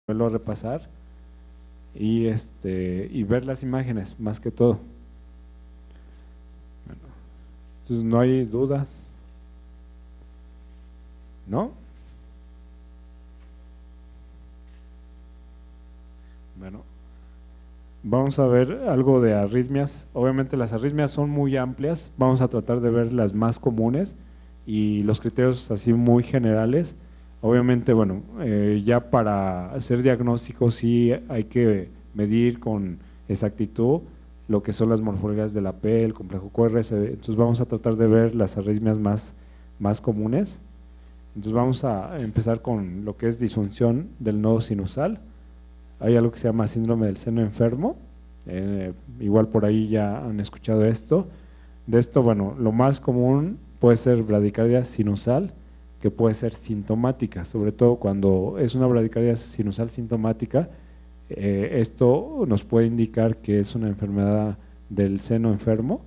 volverlo a repasar y ver las imágenes más que todo. Bueno, entonces no hay dudas, ¿no? Bueno, vamos a ver algo de arritmias. Obviamente las arritmias son muy amplias, vamos a tratar de ver las más comunes y los criterios así muy generales. Obviamente, bueno, ya para hacer diagnósticos sí hay que medir con exactitud lo que son las morfologías de la P, el complejo QRS. Entonces vamos a tratar de ver las arritmias más comunes. Entonces vamos a empezar con lo que es disfunción del nodo sinusal. Hay algo que se llama síndrome del seno enfermo, igual por ahí ya han escuchado esto. De esto, bueno, lo más común puede ser bradicardia sinusal, que puede ser sintomática, sobre todo cuando es una bradicardia sinusal sintomática, esto nos puede indicar que es una enfermedad del seno enfermo,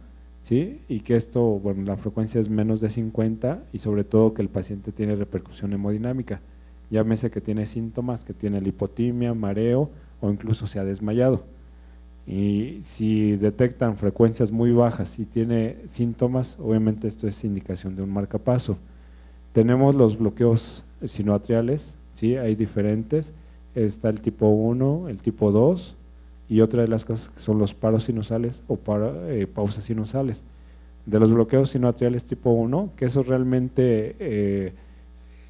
¿sí? Y que esto, bueno, la frecuencia es menos de 50 y sobre todo que el paciente tiene repercusión hemodinámica. Llámese que tiene síntomas, que tiene lipotimia, mareo o incluso se ha desmayado. Y si detectan frecuencias muy bajas y tiene síntomas, obviamente esto es indicación de un marcapaso. Tenemos los bloqueos sinoatriales, ¿sí? Hay diferentes, está el tipo 1, el tipo 2 y otra de las cosas que son los paros sinusales o pausas sinusales. De los bloqueos sinoatriales tipo 1, que eso realmente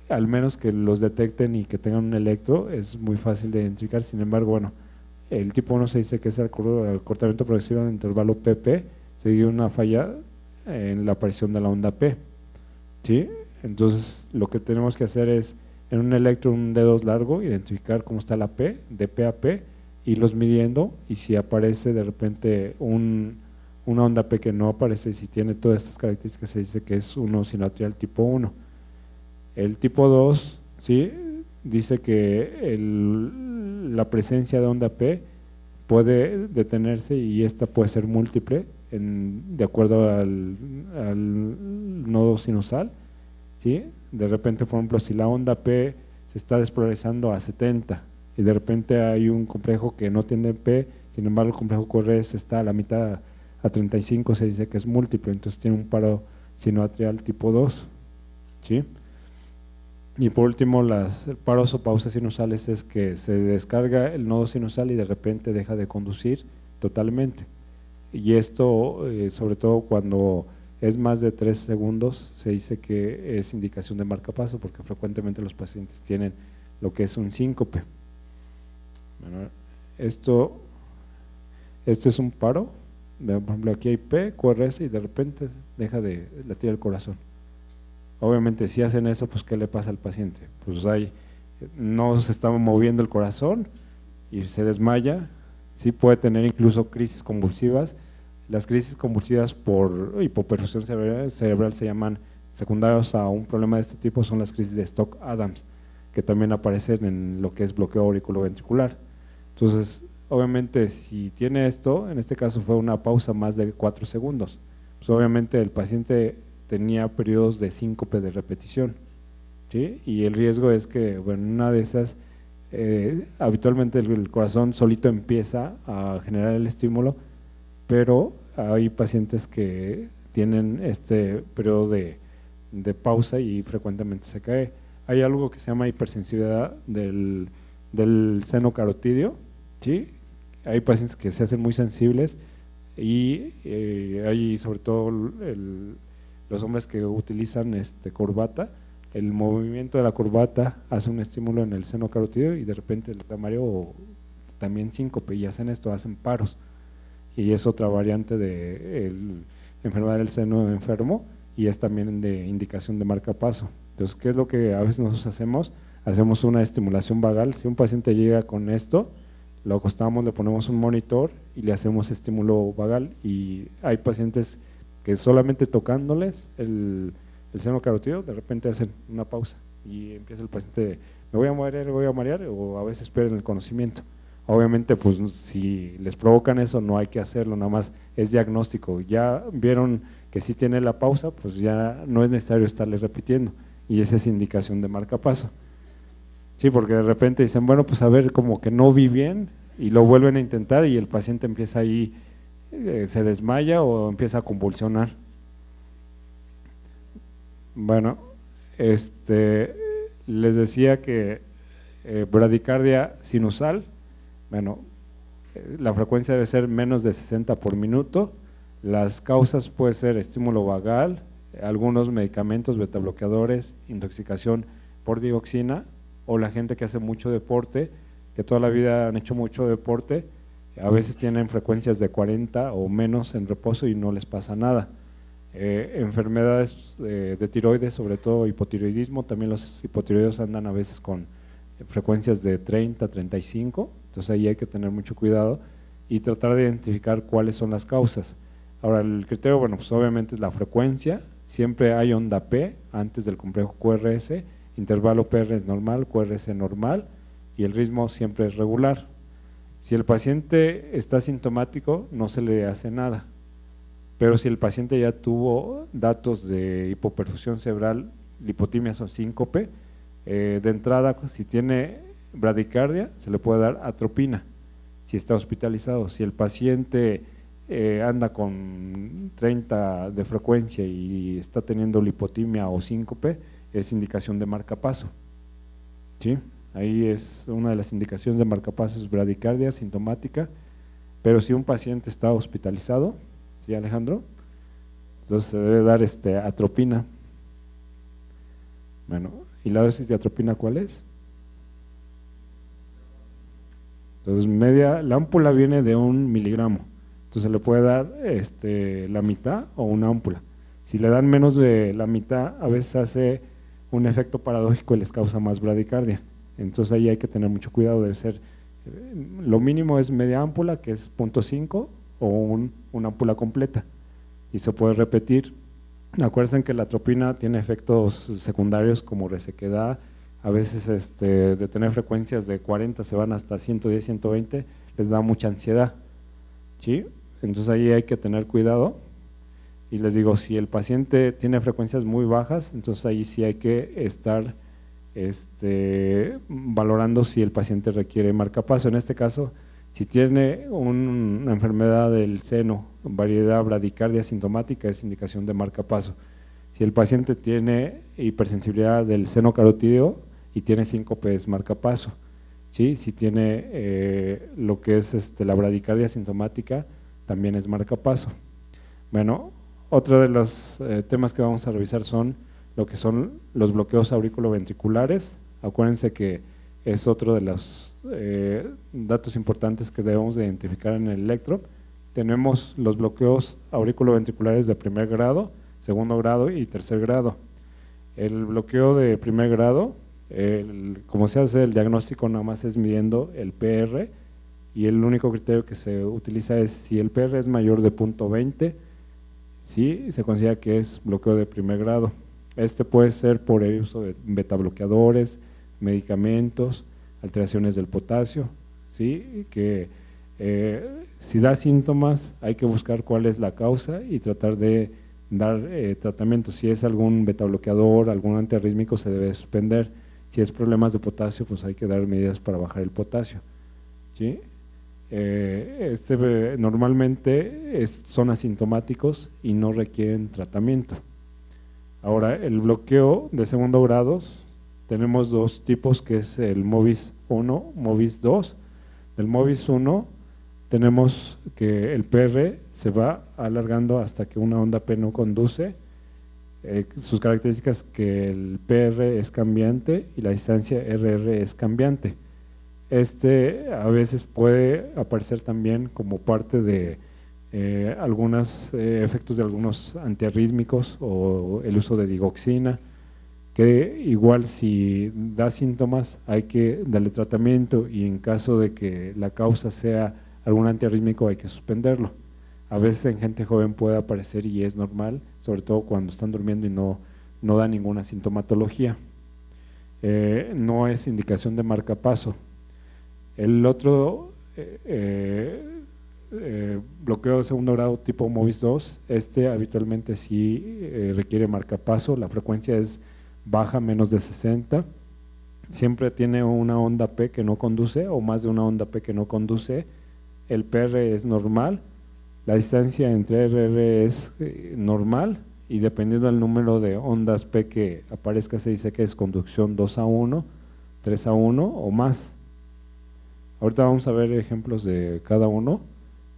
al menos que los detecten y que tengan un electro, es muy fácil de identificar. Sin embargo, bueno, el tipo 1 se dice que es el acortamiento progresivo del intervalo PP, seguido de una falla en la aparición de la onda P, ¿sí? Entonces, lo que tenemos que hacer es, en un electro, un dedo largo, identificar cómo está la P, de P a P, irlos midiendo, y si aparece de repente una onda P que no aparece, y si tiene todas estas características, se dice que es uno sinoatrial tipo 1. El tipo 2, ¿sí? Dice que la presencia de onda P puede detenerse y esta puede ser múltiple de acuerdo al nodo sinusal, ¿sí? De repente, por ejemplo, si la onda P se está despolarizando a 70 y de repente hay un complejo que no tiene P, sin embargo el complejo QRS está a la mitad, a 35, se dice que es múltiple, entonces tiene un paro sinoatrial tipo 2, ¿sí? Y por último, las paros o pausas sinusales es que se descarga el nodo sinusal y de repente deja de conducir totalmente. Y esto, sobre todo cuando es más de 3 segundos, se dice que es indicación de marcapaso, porque frecuentemente los pacientes tienen lo que es un síncope. Bueno, esto es un paro, por ejemplo aquí hay P, QRS y de repente deja de latir el corazón. Obviamente, si hacen eso, pues ¿qué le pasa al paciente? Pues no se está moviendo el corazón y se desmaya, sí puede tener incluso crisis convulsivas. Las crisis convulsivas por hipoperfusión cerebral se llaman, secundarios a un problema de este tipo, son las crisis de Stock-Adams, que también aparecen en lo que es bloqueo auriculoventricular. Entonces, obviamente, si tiene esto, en este caso fue una pausa más de 4 segundos, pues obviamente el paciente tenía periodos de síncope de repetición, ¿sí? Y el riesgo es que, bueno, una de esas, habitualmente el corazón solito empieza a generar el estímulo, pero hay pacientes que tienen este periodo de pausa y frecuentemente se cae. Hay algo que se llama hipersensibilidad del seno carotídeo, ¿sí? Hay pacientes que se hacen muy sensibles y hay sobre todo los hombres que utilizan corbata, el movimiento de la corbata hace un estímulo en el seno carotídeo y de repente les da mareo o también síncope y hacen esto, hacen paros. Y es otra variante de enfermedad del seno enfermo y es también de indicación de marcapaso. Entonces, ¿qué es lo que a veces nosotros hacemos? Hacemos una estimulación vagal. Si un paciente llega con esto, lo acostamos, le ponemos un monitor y le hacemos estímulo vagal, y hay pacientes que solamente tocándoles el seno carotídeo, de repente hacen una pausa y empieza el paciente, me voy a marear, o a veces pierden el conocimiento. Obviamente, pues si les provocan eso, no hay que hacerlo, nada más es diagnóstico. Ya vieron que sí tiene la pausa, pues ya no es necesario estarles repitiendo, y esa es indicación de marcapaso, Sí, porque de repente dicen, bueno, pues a ver, como que no vi bien y lo vuelven a intentar y el paciente empieza ahí, se desmaya o empieza a convulsionar. Bueno, les decía que bradicardia sinusal, bueno, la frecuencia debe ser menos de 60 por minuto. Las causas puede ser estímulo vagal, algunos medicamentos, beta bloqueadores, intoxicación por dioxina, o la gente que hace mucho deporte, que toda la vida han hecho mucho deporte, a veces tienen frecuencias de 40 o menos en reposo y no les pasa nada. Enfermedades de tiroides, sobre todo hipotiroidismo, también los hipotiroides andan a veces con frecuencias de 30, 35, entonces ahí hay que tener mucho cuidado y tratar de identificar cuáles son las causas. Ahora, el criterio, bueno, pues obviamente es la frecuencia, siempre hay onda P antes del complejo QRS, intervalo PR es normal, QRS normal y el ritmo siempre es regular. Si el paciente está sintomático, no se le hace nada, pero si el paciente ya tuvo datos de hipoperfusión cerebral, lipotimias o síncope, de entrada, si tiene bradicardia, se le puede dar atropina, si está hospitalizado. Si el paciente anda con 30 de frecuencia y está teniendo lipotimia o síncope, es indicación de marcapaso. ¿Sí? Ahí es una de las indicaciones de marcapaso, es bradicardia sintomática, pero si un paciente está hospitalizado, ¿sí, Alejandro? Entonces se debe dar atropina. Bueno, ¿y la dosis de atropina cuál es? Entonces la ámpula viene de 1 miligramo, entonces le puede dar la mitad o una ámpula. Si le dan menos de la mitad, a veces hace un efecto paradójico y les causa más bradicardia. Entonces ahí hay que tener mucho cuidado, debe ser, lo mínimo es media ámpula, que es 0.5, o una ámpula completa, y se puede repetir. Acuérdense que la atropina tiene efectos secundarios como resequedad, a veces de tener frecuencias de 40 se van hasta 110, 120, les da mucha ansiedad, ¿sí? Entonces ahí hay que tener cuidado. Y les digo, si el paciente tiene frecuencias muy bajas, entonces ahí sí hay que estar valorando si el paciente requiere marcapaso. En este caso, si tiene una enfermedad del seno, variedad bradicardia sintomática, es indicación de marcapaso. Si el paciente tiene hipersensibilidad del seno carotídeo y tiene síncope, es marcapaso. ¿Sí? Si tiene lo que es la bradicardia sintomática, también es marcapaso. Bueno, otro de los temas que vamos a revisar son lo que son los bloqueos auriculoventriculares. Acuérdense que es otro de los datos importantes que debemos de identificar en el electro. Tenemos los bloqueos auriculoventriculares de primer grado, segundo grado y tercer grado. El bloqueo de primer grado, como se hace el diagnóstico, nada más es midiendo el PR, y el único criterio que se utiliza es si el PR es mayor de 0.20, sí, se considera que es bloqueo de primer grado. Puede ser por el uso de beta bloqueadores, medicamentos, alteraciones del potasio, ¿sí? Que si da síntomas hay que buscar cuál es la causa y tratar de dar tratamiento. Si es algún beta bloqueador, algún antiarrítmico, se debe suspender. Si es problemas de potasio, pues hay que dar medidas para bajar el potasio, ¿sí? Normalmente son asintomáticos y no requieren tratamiento. Ahora, el bloqueo de segundo grado, tenemos dos tipos, que es el MOVIS 1, MOVIS 2. Del MOVIS 1 tenemos que el PR se va alargando hasta que una onda P no conduce. Sus características, que el PR es cambiante y la distancia RR es cambiante. A veces puede aparecer también como parte de algunos efectos de algunos antiarrítmicos o el uso de digoxina, que igual si da síntomas hay que darle tratamiento, y en caso de que la causa sea algún antiarrítmico hay que suspenderlo. A veces en gente joven puede aparecer y es normal, sobre todo cuando están durmiendo y no da ninguna sintomatología. No es indicación de marcapaso. El otro bloqueo de segundo grado tipo MOVIS 2, habitualmente sí requiere marcapaso, la frecuencia es baja, menos de 60, siempre tiene una onda P que no conduce o más de una onda P que no conduce. El PR es normal, la distancia entre RR es normal y dependiendo del número de ondas P que aparezca se dice que es conducción 2:1, 3:1 o más. Ahorita vamos a ver ejemplos de cada uno.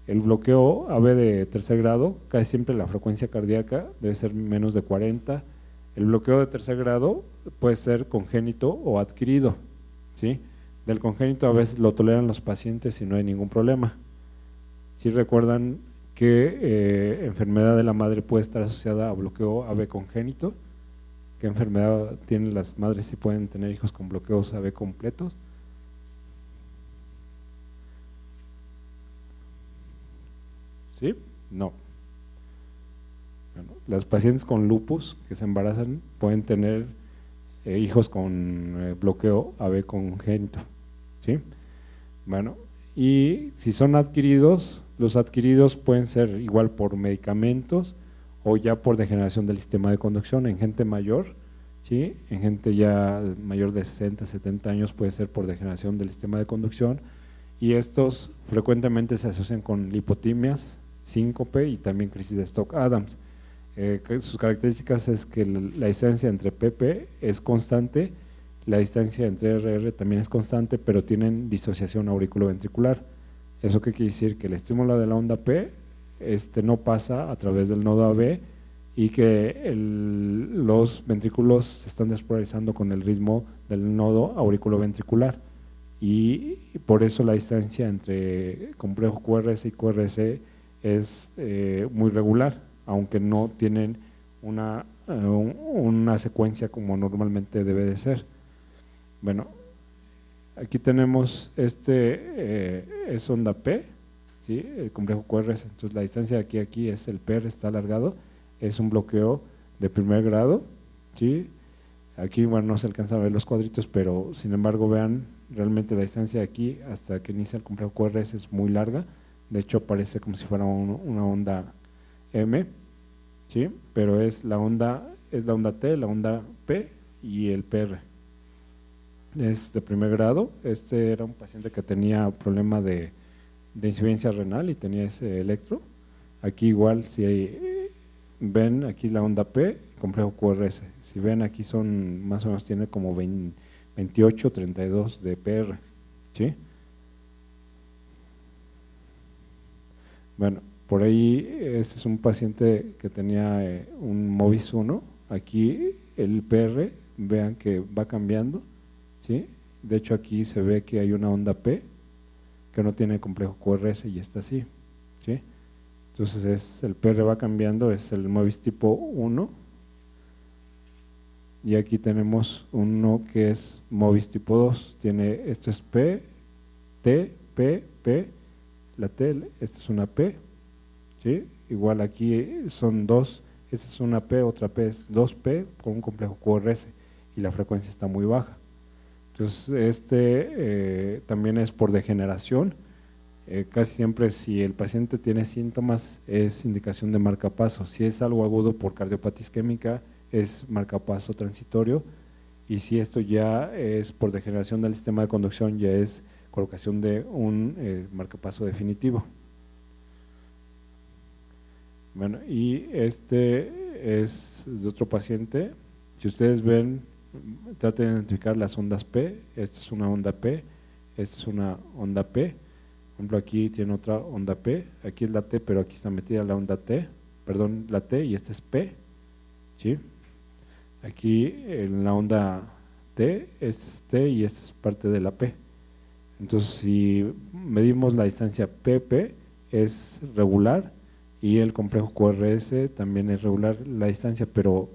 El bloqueo AB de tercer grado, casi siempre la frecuencia cardíaca debe ser menos de 40. El bloqueo de tercer grado puede ser congénito o adquirido, ¿sí? Del congénito a veces lo toleran los pacientes y no hay ningún problema. Si recuerdan que enfermedad de la madre puede estar asociada a bloqueo AB congénito, ¿qué enfermedad tienen las madres si pueden tener hijos con bloqueos AB completos? ¿Sí? No. Bueno, las pacientes con lupus que se embarazan pueden tener hijos con bloqueo AB congénito, ¿sí? Bueno, y si son adquiridos, los adquiridos pueden ser igual por medicamentos o ya por degeneración del sistema de conducción en gente mayor, ¿sí? En gente ya mayor de 60, 70 años puede ser por degeneración del sistema de conducción y estos frecuentemente se asocian con lipotimias, síncope y también crisis de Stokes-Adams. Sus características es que la distancia entre PP es constante, la distancia entre RR también es constante, pero tienen disociación auriculoventricular. ¿Eso qué quiere decir? Que el estímulo de la onda P no pasa a través del nodo AB y que los ventrículos se están despolarizando con el ritmo del nodo auriculoventricular y por eso la distancia entre complejo QRS y QRS es muy regular, aunque no tienen una secuencia como normalmente debe de ser. Bueno, aquí tenemos es onda P, ¿sí? El complejo QRS, entonces la distancia de aquí a aquí es el PR, está alargado, es un bloqueo de primer grado, ¿sí? Aquí, bueno, no se alcanza a ver los cuadritos, pero sin embargo vean, realmente la distancia de aquí hasta que inicia el complejo QRS es muy larga, de hecho parece como si fuera una onda M, ¿sí? Pero es la onda T, la onda P y el PR. Es de primer grado. Este era un paciente que tenía problema de insuficiencia renal y tenía ese electro. Aquí igual, si ven aquí la onda P, complejo QRS. Si ven aquí son más o menos tiene como 28, 32 de PR, ¿sí? Bueno, por ahí este es un paciente que tenía un MOVIS 1. Aquí el PR, vean que va cambiando, ¿sí? De hecho aquí se ve que hay una onda P que no tiene complejo QRS y está así, ¿sí? Entonces el PR va cambiando, es el MOVIS tipo 1 y aquí tenemos uno que es MOVIS tipo 2, esto es P, T, P, P, la T, esta es una P, ¿sí? Igual aquí son dos, esta es una P, otra P es 2P con un complejo QRS y la frecuencia está muy baja. Entonces también es por degeneración, casi siempre si el paciente tiene síntomas es indicación de marcapaso, si es algo agudo por cardiopatía isquémica es marcapaso transitorio y si esto ya es por degeneración del sistema de conducción ya es colocación de un marcapaso definitivo. Bueno, y este es de otro paciente, si ustedes ven, traten de identificar las ondas P, esta es una onda P, esta es una onda P, por ejemplo aquí tiene otra onda P, aquí es la T pero aquí está metida la onda T, perdón, la T y esta es P, ¿sí? Aquí en la onda T, esta es T y esta es parte de la P. Entonces si medimos la distancia PP es regular y el complejo QRS también es regular la distancia, pero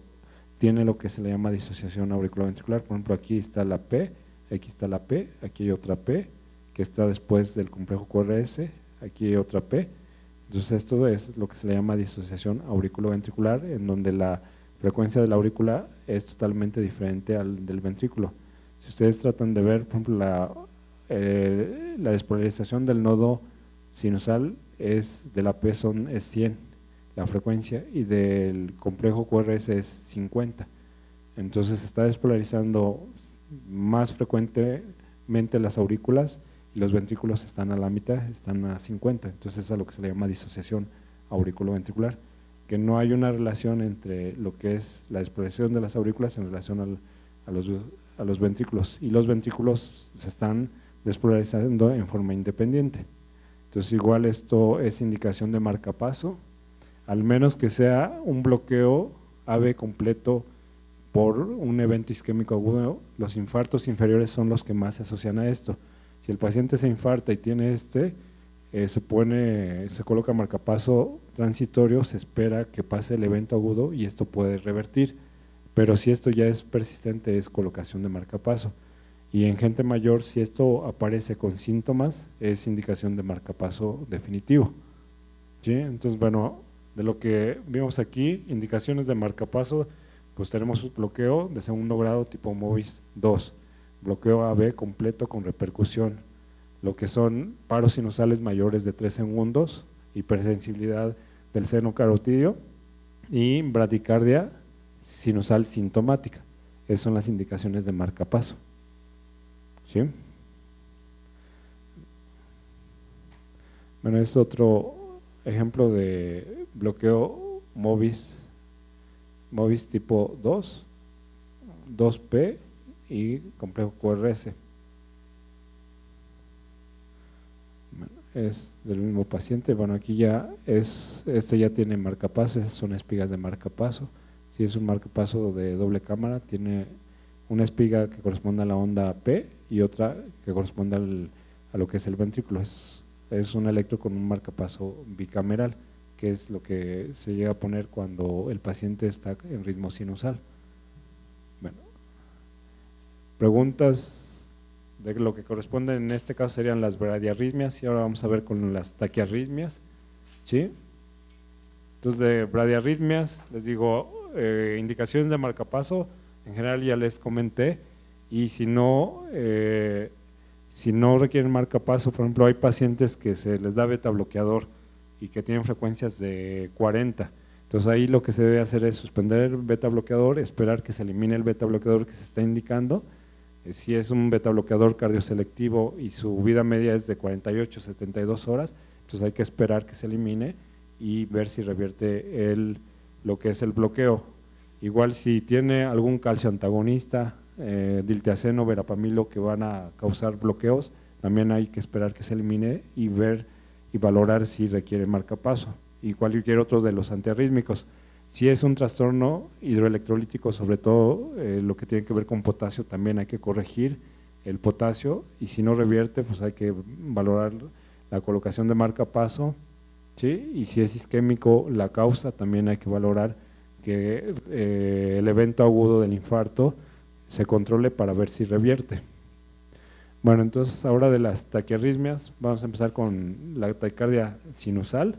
tiene lo que se le llama disociación auriculoventricular. Por ejemplo, aquí está la P, aquí está la P, aquí hay otra P que está después del complejo QRS, aquí hay otra P. Entonces esto es lo que se le llama disociación auriculoventricular, en donde la frecuencia de la aurícula es totalmente diferente al del ventrículo. Si ustedes tratan de ver, por ejemplo, la despolarización del nodo sinusal de la P es 100 la frecuencia y del complejo QRS es 50. entonces se está despolarizando más frecuentemente las aurículas y los ventrículos están a la mitad, están a 50, entonces es a lo que se le llama disociación auriculoventricular, que no hay una relación entre lo que es la despolarización de las aurículas en relación a los ventrículos, y los ventrículos se están despolarizando en forma independiente. Entonces igual esto es indicación de marcapaso, al menos que sea un bloqueo AV completo por un evento isquémico agudo. Los infartos inferiores son los que más se asocian a esto. Si el paciente se infarta y tiene se coloca marcapaso transitorio, se espera que pase el evento agudo y esto puede revertir, pero si esto ya es persistente es colocación de marcapaso, y en gente mayor si esto aparece con síntomas es indicación de marcapaso definitivo, ¿sí? Entonces bueno, de lo que vimos aquí, indicaciones de marcapaso, pues tenemos bloqueo de segundo grado tipo MOVIS 2, bloqueo AB completo con repercusión, lo que son paros sinusales mayores de 3 segundos, hipersensibilidad del seno carotidio y bradicardia sinusal sintomática. Esas son las indicaciones de marcapaso, ¿sí? Bueno, es otro ejemplo de bloqueo MOVIS tipo 2, 2P y complejo QRS. Es del mismo paciente. Bueno, aquí ya ya tiene marcapaso, esas son espigas de marcapaso. Si es un marcapaso de doble cámara, tiene una espiga que corresponde a la onda P y otra que corresponde a lo que es el ventrículo. Es un electro con un marcapaso bicameral, que es lo que se llega a poner cuando el paciente está en ritmo sinusal. Bueno, preguntas de lo que corresponde en este caso serían las bradiarritmias, y ahora vamos a ver con las taquiarritmias, ¿sí? Entonces de bradiarritmias les digo, indicaciones de marcapaso en general ya les comenté, y si no requieren marcapaso, por ejemplo hay pacientes que se les da beta bloqueador y que tienen frecuencias de 40, entonces ahí lo que se debe hacer es suspender el beta bloqueador, esperar que se elimine el beta bloqueador que se está indicando. Si es un beta bloqueador cardioselectivo y su vida media es de 48 a 72 horas, entonces hay que esperar que se elimine y ver si revierte lo que es el bloqueo. Igual si tiene algún calcio antagonista, diltiazeno, verapamilo, que van a causar bloqueos, también hay que esperar que se elimine y ver y valorar si requiere marcapaso, y cualquier otro de los antiarrítmicos. Si es un trastorno hidroelectrolítico, sobre todo lo que tiene que ver con potasio, también hay que corregir el potasio, y si no revierte, pues hay que valorar la colocación de marcapaso, ¿sí? Y si es isquémico la causa, también hay que valorar que el evento agudo del infarto se controle para ver si revierte. Bueno, entonces ahora de las taquiarritmias, vamos a empezar con la taquicardia sinusal.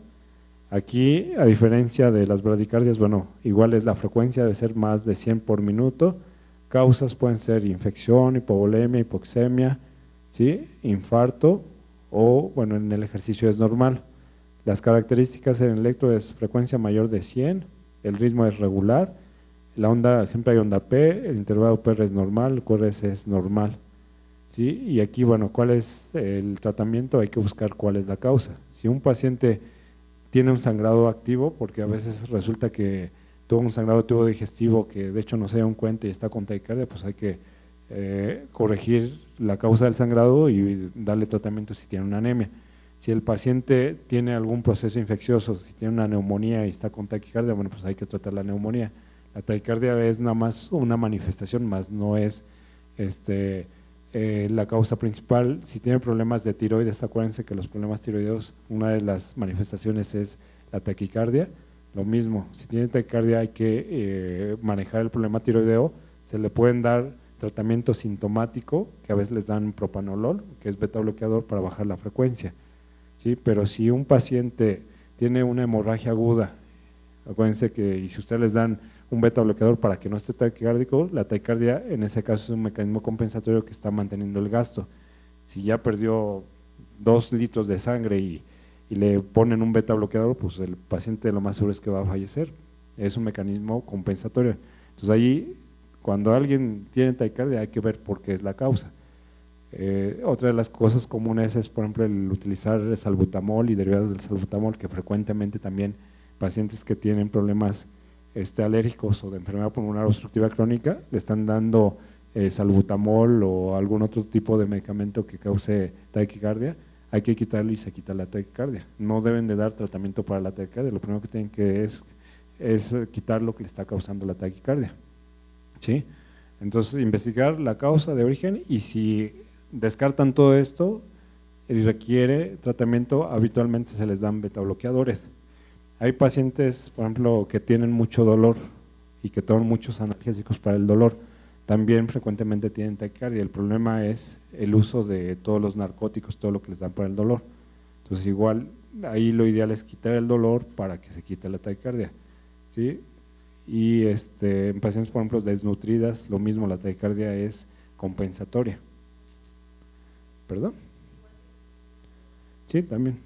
Aquí, a diferencia de las bradicardias, bueno, igual es la frecuencia, debe ser más de 100 por minuto. Causas pueden ser infección, hipovolemia, hipoxemia, ¿sí? Infarto, o bueno, en el ejercicio es normal. Las características en el electro es frecuencia mayor de 100, el ritmo es regular, la onda, siempre hay onda P, el intervalo PR es normal, el QRS es normal, ¿sí? Y aquí, bueno, ¿cuál es el tratamiento? Hay que buscar cuál es la causa. Si un paciente tiene un sangrado activo, porque a veces resulta que tuvo un sangrado de tubo digestivo que de hecho no se da cuenta y está con taquicardia, pues hay que corregir la causa del sangrado y darle tratamiento si tiene una anemia. Si el paciente tiene algún proceso infeccioso, si tiene una neumonía y está con taquicardia, bueno, pues hay que tratar la neumonía. La taquicardia es nada más una manifestación, más no es la causa principal. Si tiene problemas de tiroides, acuérdense que los problemas tiroideos, una de las manifestaciones es la taquicardia. Lo mismo, si tiene taquicardia hay que manejar el problema tiroideo, se le pueden dar tratamiento sintomático, que a veces les dan propanolol, que es beta bloqueador para bajar la frecuencia, ¿sí? Pero si un paciente tiene una hemorragia aguda, acuérdense que y si ustedes les dan un beta bloqueador para que no esté taquicárdico, la taquicardia en ese caso es un mecanismo compensatorio que está manteniendo el gasto. Si ya perdió 2 litros de sangre y le ponen un beta bloqueador, pues el paciente lo más seguro es que va a fallecer. Es un mecanismo compensatorio. Entonces ahí Cuando alguien tiene taquicardia hay que ver por qué es la causa. Otra de las cosas comunes es, por ejemplo, el utilizar salbutamol y derivados del salbutamol, que frecuentemente también pacientes que tienen problemas alérgicos o de enfermedad pulmonar obstructiva crónica le están dando salbutamol o algún otro tipo de medicamento que cause taquicardia. Hay que quitarlo y se quita la taquicardia. No deben de dar tratamiento para la taquicardia, lo primero que tienen que es quitar lo que le está causando la taquicardia, ¿sí? Entonces, investigar la causa de origen, y si descartan todo esto y requiere tratamiento, habitualmente se les dan betabloqueadores. Hay pacientes, por ejemplo, que tienen mucho dolor y que toman muchos analgésicos para el dolor, también frecuentemente tienen taquicardia. El problema es el uso de todos los narcóticos, todo lo que les dan para el dolor. Entonces, igual, ahí lo ideal es quitar el dolor para que se quite la taquicardia, ¿sí? Y en pacientes, por ejemplo, desnutridas, lo mismo, la taquicardia es compensatoria. ¿Perdón? Sí, también.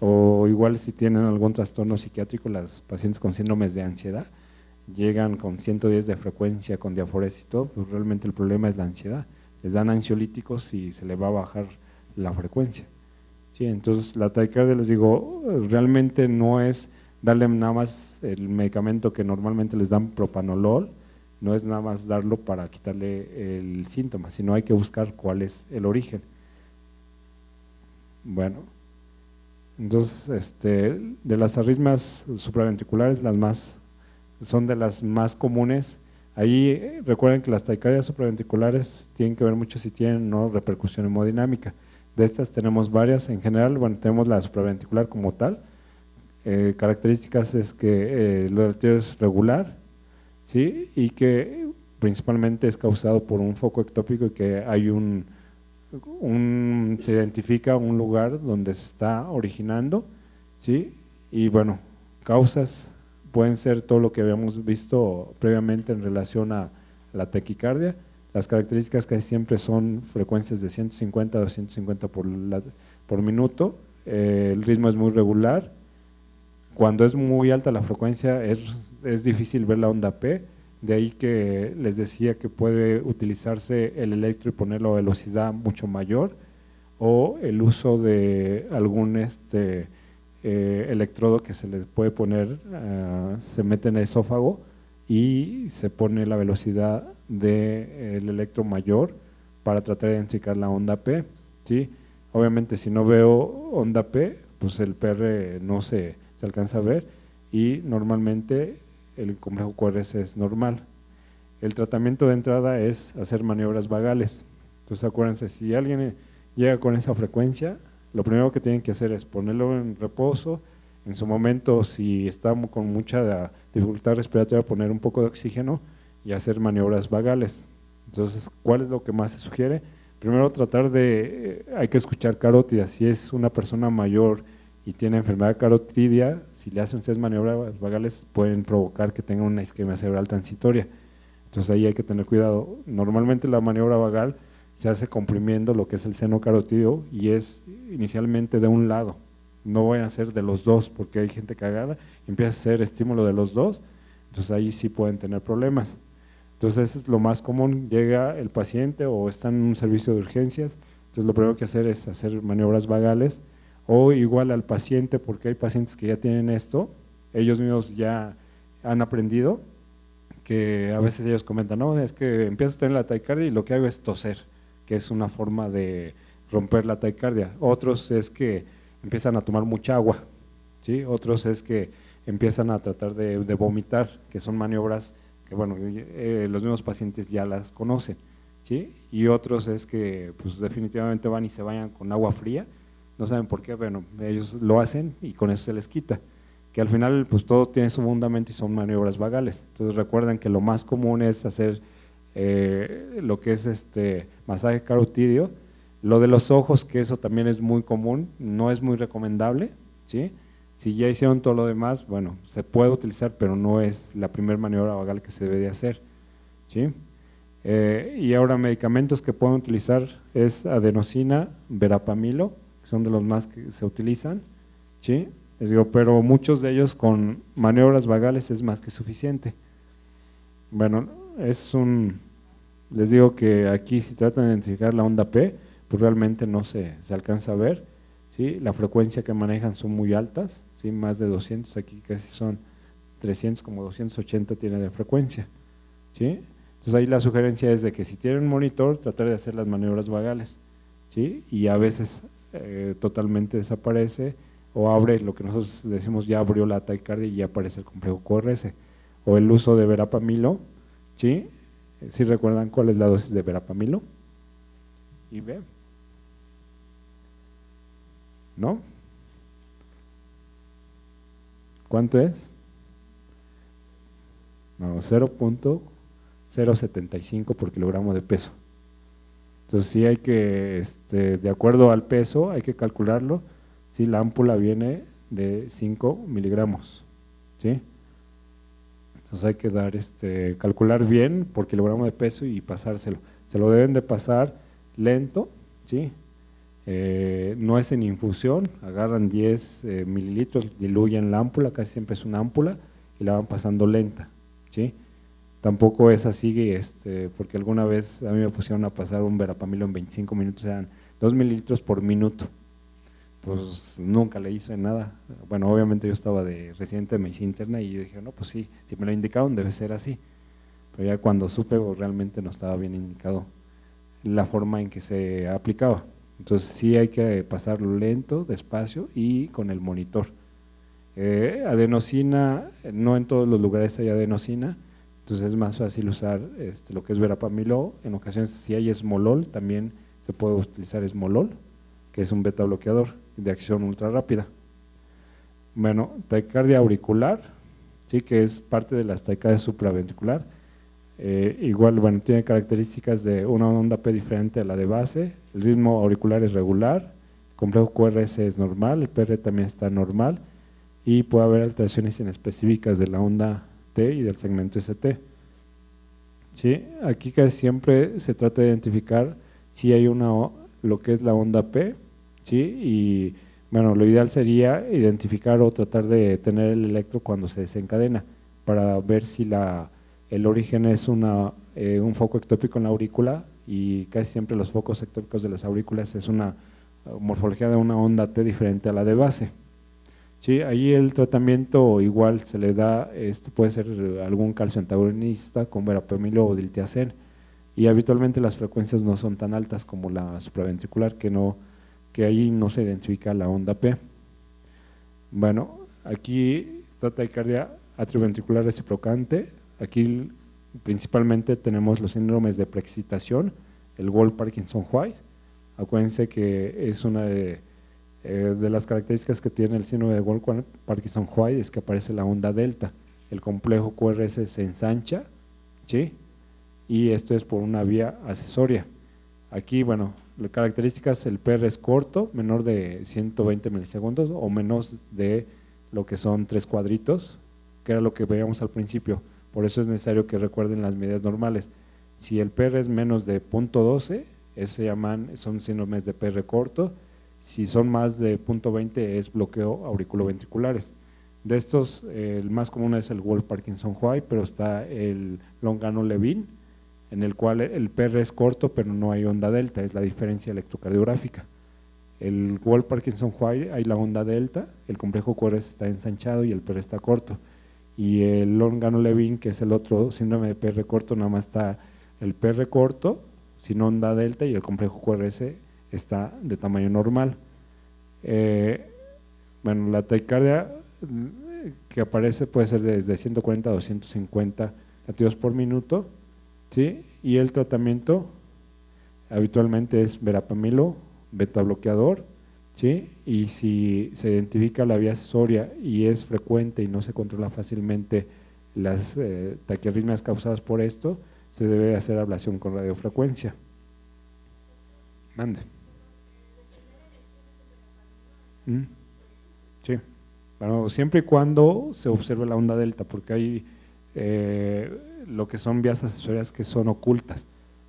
O igual si tienen algún trastorno psiquiátrico, las pacientes con síndromes de ansiedad llegan con 110 de frecuencia, con diaforesis y todo, pues realmente el problema es la ansiedad. Les dan ansiolíticos y se les va a bajar la frecuencia. Sí, entonces la taquicardia, les digo, realmente no es darle nada más el medicamento que normalmente les dan, propanolol, no es nada más darlo para quitarle el síntoma, sino hay que buscar cuál es el origen. Bueno, entonces de las arritmias supraventriculares, son de las más comunes. Ahí recuerden que las taquicardias supraventriculares tienen que ver mucho si tienen o no repercusión hemodinámica. De estas tenemos varias, en general, bueno, tenemos la supraventricular como tal. Características es que lo latido es regular, ¿sí? Y que principalmente es causado por un foco ectópico y que hay se identifica un lugar donde se está originando, ¿sí? Y bueno, causas pueden ser todo lo que habíamos visto previamente en relación a la taquicardia. Las características casi siempre son frecuencias de 150 a 250 por minuto, el ritmo es muy regular. Cuando es muy alta la frecuencia es difícil ver la onda P, de ahí que les decía que puede utilizarse el electro y ponerlo a velocidad mucho mayor, o el uso de algún electrodo que se le puede poner, se mete en el esófago y se pone la velocidad del electro mayor para tratar de identificar la onda P, ¿sí? Obviamente si no veo onda P, pues el PR no se alcanza a ver, y normalmente el complejo QRS es normal. El tratamiento de entrada es hacer maniobras vagales. Entonces acuérdense, si alguien llega con esa frecuencia, lo primero que tienen que hacer es ponerlo en reposo. En su momento, si está con mucha dificultad respiratoria, poner un poco de oxígeno y hacer maniobras vagales. Entonces, ¿cuál es lo que más se sugiere? Primero tratar hay que escuchar carótida. Si es una persona mayor y tiene enfermedad carotidia, si le hacen 6 maniobras vagales pueden provocar que tenga una isquemia cerebral transitoria. Entonces ahí hay que tener cuidado. Normalmente la maniobra vagal se hace comprimiendo lo que es el seno carotídeo y es inicialmente de un lado. No vayan a ser de los dos, porque hay gente que agarra y empieza a hacer estímulo de los dos, entonces ahí sí pueden tener problemas. Entonces es lo más común, llega el paciente o está en un servicio de urgencias, entonces lo primero que hacer es hacer maniobras vagales, o igual al paciente, porque hay pacientes que ya tienen esto, ellos mismos ya han aprendido, que a veces ellos comentan, no, es que empiezo a tener la taquicardia y lo que hago es toser, que es una forma de romper la taquicardia. Otros es que empiezan a tomar mucha agua, ¿sí? Otros es que empiezan a tratar de vomitar, que son maniobras que bueno, los mismos pacientes ya las conocen, ¿sí? Y otros es que pues definitivamente van y se bañan con agua fría, no saben por qué, bueno, ellos lo hacen y con eso se les quita, que al final pues todo tiene su fundamento y son maniobras vagales. Entonces recuerden que lo más común es hacer lo que es masaje carotídeo. Lo de los ojos, que eso también es muy común, no es muy recomendable, ¿sí? Si ya hicieron todo lo demás, bueno, se puede utilizar, pero no es la primera maniobra vagal que se debe de hacer, ¿sí? Y ahora medicamentos que pueden utilizar es adenosina, verapamilo, que son de los más que se utilizan, ¿sí? Les digo, pero muchos de ellos con maniobras vagales es más que suficiente. Bueno, les digo que aquí si tratan de identificar la onda P, pues realmente no se alcanza a ver, ¿sí? La frecuencia que manejan son muy altas, ¿sí? Más de 200, aquí casi son 300, como 280 tiene de frecuencia, ¿sí? Entonces ahí la sugerencia es de que si tienen un monitor, tratar de hacer las maniobras vagales, ¿sí? Y a veces totalmente desaparece o abre, lo que nosotros decimos ya abrió la taquicardia y ya aparece el complejo QRS, o el uso de verapamilo, ¿sí? ¿Sí recuerdan cuál es la dosis de verapamilo? ¿IB? ¿No? ¿Cuánto es? No, 0.075 por kilogramo de peso. Entonces sí hay que, de acuerdo al peso, hay que calcularlo. Si la ámpula viene de 5 miligramos, ¿sí? Entonces hay que calcular bien por kilogramo de peso y pasárselo. Se lo deben de pasar lento, ¿sí? No es en infusión, agarran 10 mililitros, diluyen la ámpula, casi siempre es una ámpula, y la van pasando lenta, ¿sí? Tampoco es así, porque alguna vez a mí me pusieron a pasar un verapamilo en 25 minutos, eran 2 mililitros por minuto, pues nunca le hice nada. Bueno, obviamente yo estaba de residente de medicina interna y yo dije, no, pues sí, si me lo indicaron debe ser así, pero ya cuando supe pues, realmente no estaba bien indicado la forma en que se aplicaba. Entonces sí hay que pasarlo lento, despacio y con el monitor. Adenosina, no en todos los lugares hay adenosina, entonces es más fácil usar lo que es verapamilo. En ocasiones si hay esmolol, también se puede utilizar esmolol, que es un beta bloqueador de acción ultra rápida. Bueno, taquicardia auricular, sí, que es parte de las taquicardias supraventricular. Igual, bueno, tiene características de una onda P diferente a la de base, el ritmo auricular es regular, el complejo QRS es normal, el PR también está normal y puede haber alteraciones inespecíficas de la onda T y del segmento ST. ¿Sí? Aquí casi siempre se trata de identificar si hay lo que es la onda P, ¿sí? Y bueno, lo ideal sería identificar o tratar de tener el electro cuando se desencadena para ver si el origen es un foco ectópico en la aurícula, y casi siempre los focos ectópicos de las aurículas es una morfología de una onda T diferente a la de base. Sí, ahí el tratamiento igual se le da, puede ser algún calcio antagonista con verapamilo o diltiazem, y habitualmente las frecuencias no son tan altas como la supraventricular, que ahí no se identifica la onda P. Bueno, aquí está taquicardia atrioventricular reciprocante. Aquí principalmente tenemos los síndromes de preexcitación, el Wolff-Parkinson-White. Acuérdense que es una de las características que tiene el síndrome de Wolff-Parkinson-White es que aparece la onda delta, el complejo QRS se ensancha, ¿sí? Y esto es por una vía accesoria. Aquí, bueno, las características, el PR es corto, menor de 120 milisegundos o menos de lo que son 3 cuadritos, que era lo que veíamos al principio. Por eso es necesario que recuerden las medidas normales. Si el PR es menos de 0.12, son síndromes de PR corto. Si son más de 0.20 es bloqueo auriculoventriculares. De estos, el más común es el Wolff-Parkinson-White, pero está el Longano-Levin, en el cual el PR es corto pero no hay onda delta, es la diferencia electrocardiográfica. El Wolff-Parkinson-White hay la onda delta, el complejo QRS está ensanchado y el PR está corto. Y el Longano-Levin, que es el otro síndrome de PR corto, nada más está el PR corto, sin onda delta, y el complejo QRS está de tamaño normal. Bueno, la taquicardia que aparece puede ser desde 140 a 250 latidos por minuto, ¿sí? Y el tratamiento habitualmente es verapamilo, beta bloqueador, ¿sí? Y si se identifica la vía accesoria y es frecuente y no se controla fácilmente las taquiarritmias causadas por esto, se debe hacer ablación con radiofrecuencia. Mande. Sí, bueno, siempre y cuando se observe la onda delta, porque hay lo que son vías accesorias que son ocultas.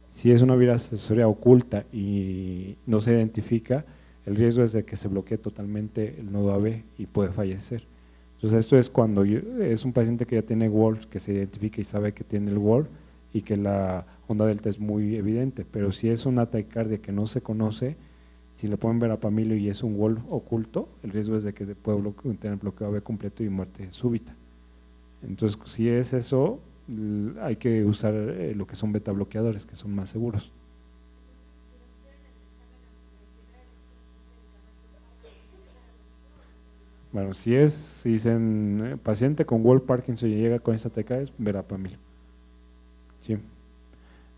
Si es una vía accesoria oculta y no se identifica, el riesgo es de que se bloquee totalmente el nodo AB y puede fallecer. Entonces esto es cuando es un paciente que ya tiene Wolff, que se identifica y sabe que tiene el Wolff, y que la onda delta es muy evidente, pero si es una taquicardia que no se conoce, si le pueden verapamilo y es un Wolf oculto, el riesgo es de que pueda tener bloqueo AV completo y muerte súbita. Entonces, si es eso, hay que usar lo que son beta bloqueadores, que son más seguros. Bueno, si dicen paciente con Wolf Parkinson y llega con esta taquicardia, es verapamilo. Sí.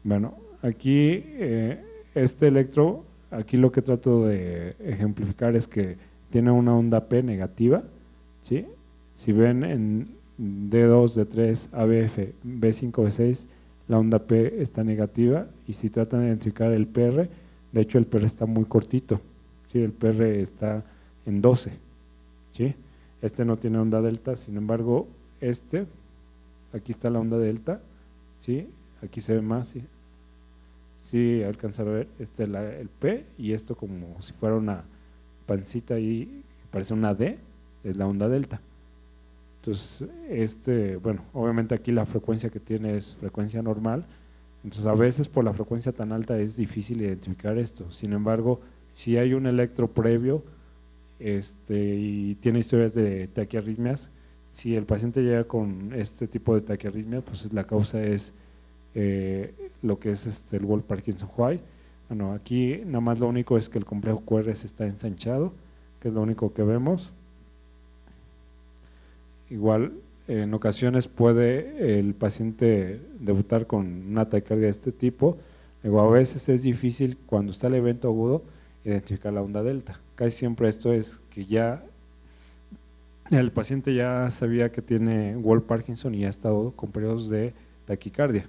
Bueno, aquí este electro, aquí lo que trato de ejemplificar es que tiene una onda P negativa, ¿sí? Si ven en D2, D3, ABF, B5, B6, la onda P está negativa, y si tratan de identificar el PR, de hecho el PR está muy cortito, ¿sí? El PR está en 12, ¿sí? Este no tiene onda delta, sin embargo, aquí está la onda delta, ¿sí? Aquí se ve más, ¿sí? Sí, alcanzar a ver el P, y esto como si fuera una pancita ahí, parece una D, es la onda delta. Entonces, bueno, obviamente aquí la frecuencia que tiene es frecuencia normal, entonces a veces por la frecuencia tan alta es difícil identificar esto. Sin embargo, si hay un electro previo y tiene historias de taquiarritmias, si el paciente llega con este tipo de taquiarritmia, pues la causa es lo que es el Wolf Parkinson White. Bueno, aquí nada más lo único es que el complejo QRS está ensanchado, que es lo único que vemos. Igual, en ocasiones puede el paciente debutar con una taquicardia de este tipo. Luego, a veces es difícil, cuando está el evento agudo, identificar la onda delta. Casi siempre esto es que ya el paciente ya sabía que tiene Wolf Parkinson y ha estado con periodos de taquicardia.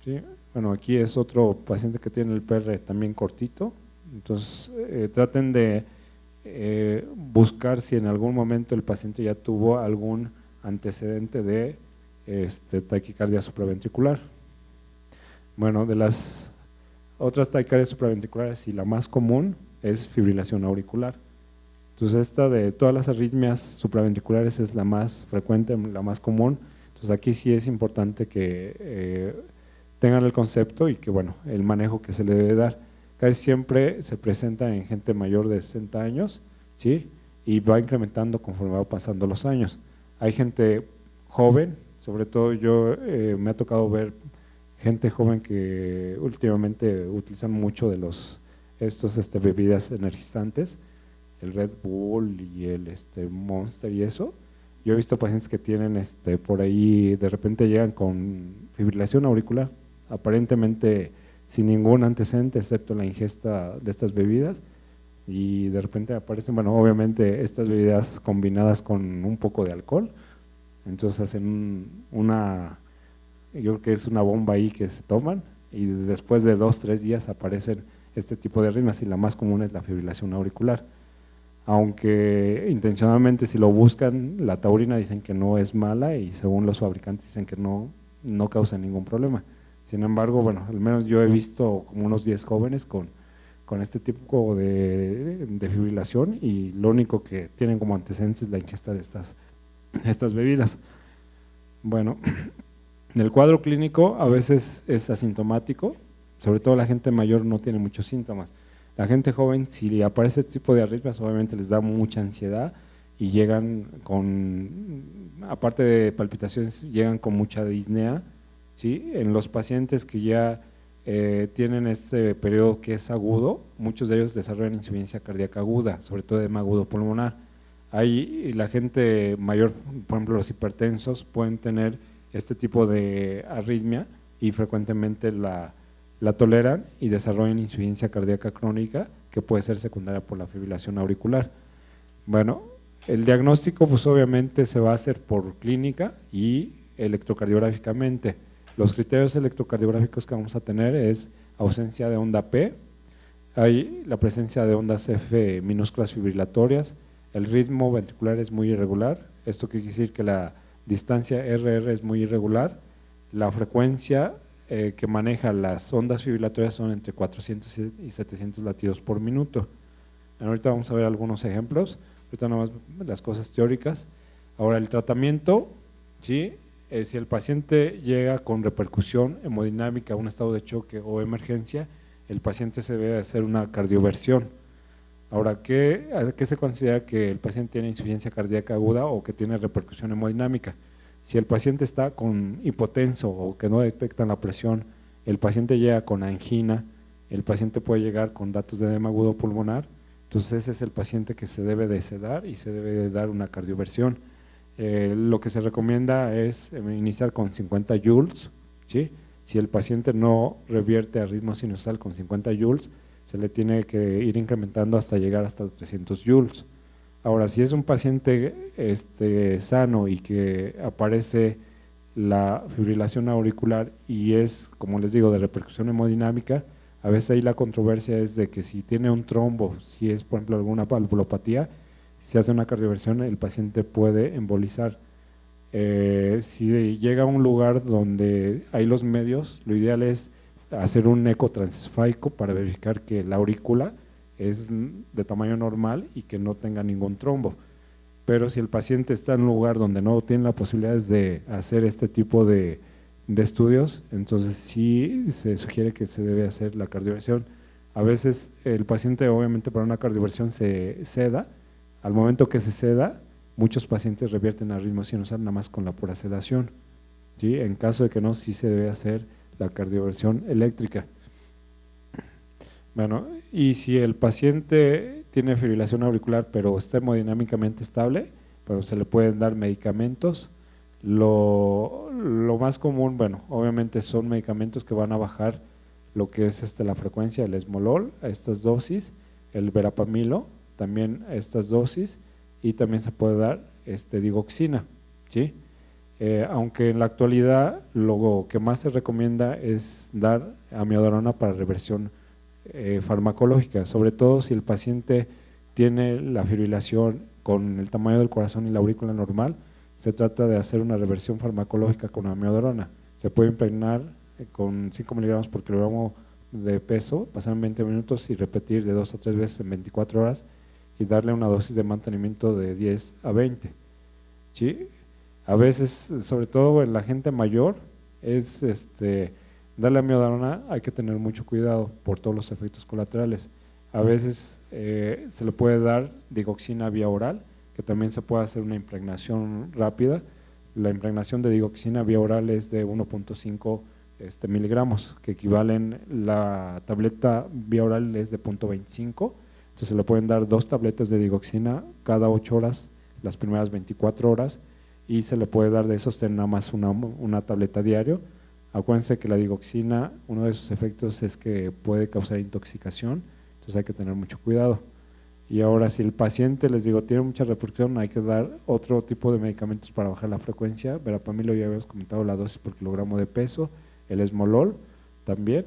¿Sí? Bueno, aquí es otro paciente que tiene el PR también cortito, entonces traten de buscar si en algún momento el paciente ya tuvo algún antecedente de taquicardia supraventricular. Bueno, de las otras taquicardias supraventriculares, y la más común es fibrilación auricular. Entonces esta de todas las arritmias supraventriculares es la más frecuente, la más común. Entonces aquí sí es importante que tengan el concepto y que, bueno, el manejo que se le debe dar. Casi siempre se presenta en gente mayor de 60 años, ¿sí? Y va incrementando conforme va pasando los años. Hay gente joven, sobre todo yo me ha tocado ver gente joven que últimamente utilizan mucho de estos bebidas energizantes, el Red Bull y el Monster y eso. Yo he visto pacientes que tienen por ahí, de repente llegan con fibrilación auricular, aparentemente sin ningún antecedente excepto la ingesta de estas bebidas, y de repente aparecen, bueno, obviamente estas bebidas combinadas con un poco de alcohol, entonces hacen yo creo que es una bomba ahí que se toman, y después de 2-3 días aparecen este tipo de arritmias, y la más común es la fibrilación auricular. Aunque intencionalmente, si lo buscan, la taurina dicen que no es mala, y según los fabricantes dicen que no causa ningún problema. Sin embargo, bueno, al menos yo he visto como unos 10 jóvenes con este tipo de fibrilación, y lo único que tienen como antecedentes es la ingesta de estas bebidas. Bueno, en el cuadro clínico a veces es asintomático, sobre todo la gente mayor no tiene muchos síntomas. La gente joven, si aparece este tipo de arritmias, obviamente les da mucha ansiedad y llegan aparte de palpitaciones, llegan con mucha disnea, ¿sí? En los pacientes que ya tienen este periodo que es agudo, muchos de ellos desarrollan insuficiencia cardíaca aguda, sobre todo edema agudo pulmonar. Ahí la gente mayor, por ejemplo los hipertensos, pueden tener este tipo de arritmia y frecuentemente la toleran y desarrollan insuficiencia cardíaca crónica, que puede ser secundaria por la fibrilación auricular. Bueno, el diagnóstico pues obviamente se va a hacer por clínica y electrocardiográficamente. Los criterios electrocardiográficos que vamos a tener es ausencia de onda P, hay la presencia de ondas F minúsculas fibrilatorias, el ritmo ventricular es muy irregular, esto quiere decir que la distancia RR es muy irregular, la frecuencia que maneja las ondas fibrilatorias son entre 400 y 700 latidos por minuto. Ahorita vamos a ver algunos ejemplos, ahorita nomás las cosas teóricas. Ahora el tratamiento, ¿sí? si el paciente llega con repercusión hemodinámica a un estado de choque o emergencia, el paciente se debe hacer una cardioversión. Ahora, ¿a qué se considera que el paciente tiene insuficiencia cardíaca aguda o que tiene repercusión hemodinámica? Si el paciente está con hipotenso o que no detectan la presión, el paciente llega con angina, el paciente puede llegar con datos de edema agudo pulmonar, entonces ese es el paciente que se debe de sedar y se debe de dar una cardioversión. Lo que se recomienda es iniciar con 50 joules, ¿sí? Si el paciente no revierte a ritmo sinusal con 50 joules, se le tiene que ir incrementando hasta llegar hasta 300 joules. Ahora, si es un paciente sano y que aparece la fibrilación auricular y es, como les digo, de repercusión hemodinámica, a veces ahí la controversia es de que si tiene un trombo, si es por ejemplo alguna valvulopatía, si hace una cardioversión el paciente puede embolizar. Si llega a un lugar donde hay los medios, lo ideal es hacer un eco transesofágico para verificar que la aurícula es de tamaño normal y que no tenga ningún trombo. Pero si el paciente está en un lugar donde no tiene la posibilidad de hacer este tipo de estudios, entonces sí se sugiere que se debe hacer la cardioversión. A veces el paciente obviamente para una cardioversión se seda, al momento que se seda, muchos pacientes revierten a ritmo sinusal nada más con la pura sedación, ¿sí? En caso de que no, sí se debe hacer la cardioversión eléctrica. Bueno, y si el paciente tiene fibrilación auricular pero está hemodinámicamente estable, pero se le pueden dar medicamentos. Lo más común, bueno, obviamente son medicamentos que van a bajar lo que es la frecuencia del esmolol a estas dosis, el verapamilo también a estas dosis, y también se puede dar digoxina, ¿sí? Aunque en la actualidad lo que más se recomienda es dar amiodarona para reversión farmacológica, sobre todo si el paciente tiene la fibrilación con el tamaño del corazón y la aurícula normal, se trata de hacer una reversión farmacológica con amiodarona. Se puede impregnar con 5 miligramos por kilogramo de peso, pasar en 20 minutos y repetir de 2 a 3 veces en 24 horas y darle una dosis de mantenimiento de 10 a 20. ¿Sí? A veces, sobre todo en la gente mayor, es darle amiodarona, hay que tener mucho cuidado por todos los efectos colaterales. A veces se le puede dar digoxina vía oral, que también se puede hacer una impregnación rápida. La impregnación de digoxina vía oral es de 1.5 miligramos, que equivalen, la tableta vía oral es de 0.25, entonces se le pueden dar 2 tabletas de digoxina cada 8 horas, las primeras 24 horas, y se le puede dar de sostén nada más una tableta diario. Acuérdense que la digoxina, uno de sus efectos es que puede causar intoxicación, entonces hay que tener mucho cuidado. Y ahora, si el paciente, les digo, tiene mucha repercusión, hay que dar otro tipo de medicamentos para bajar la frecuencia. Verapamilo ya habíamos comentado la dosis por kilogramo de peso, el esmolol también.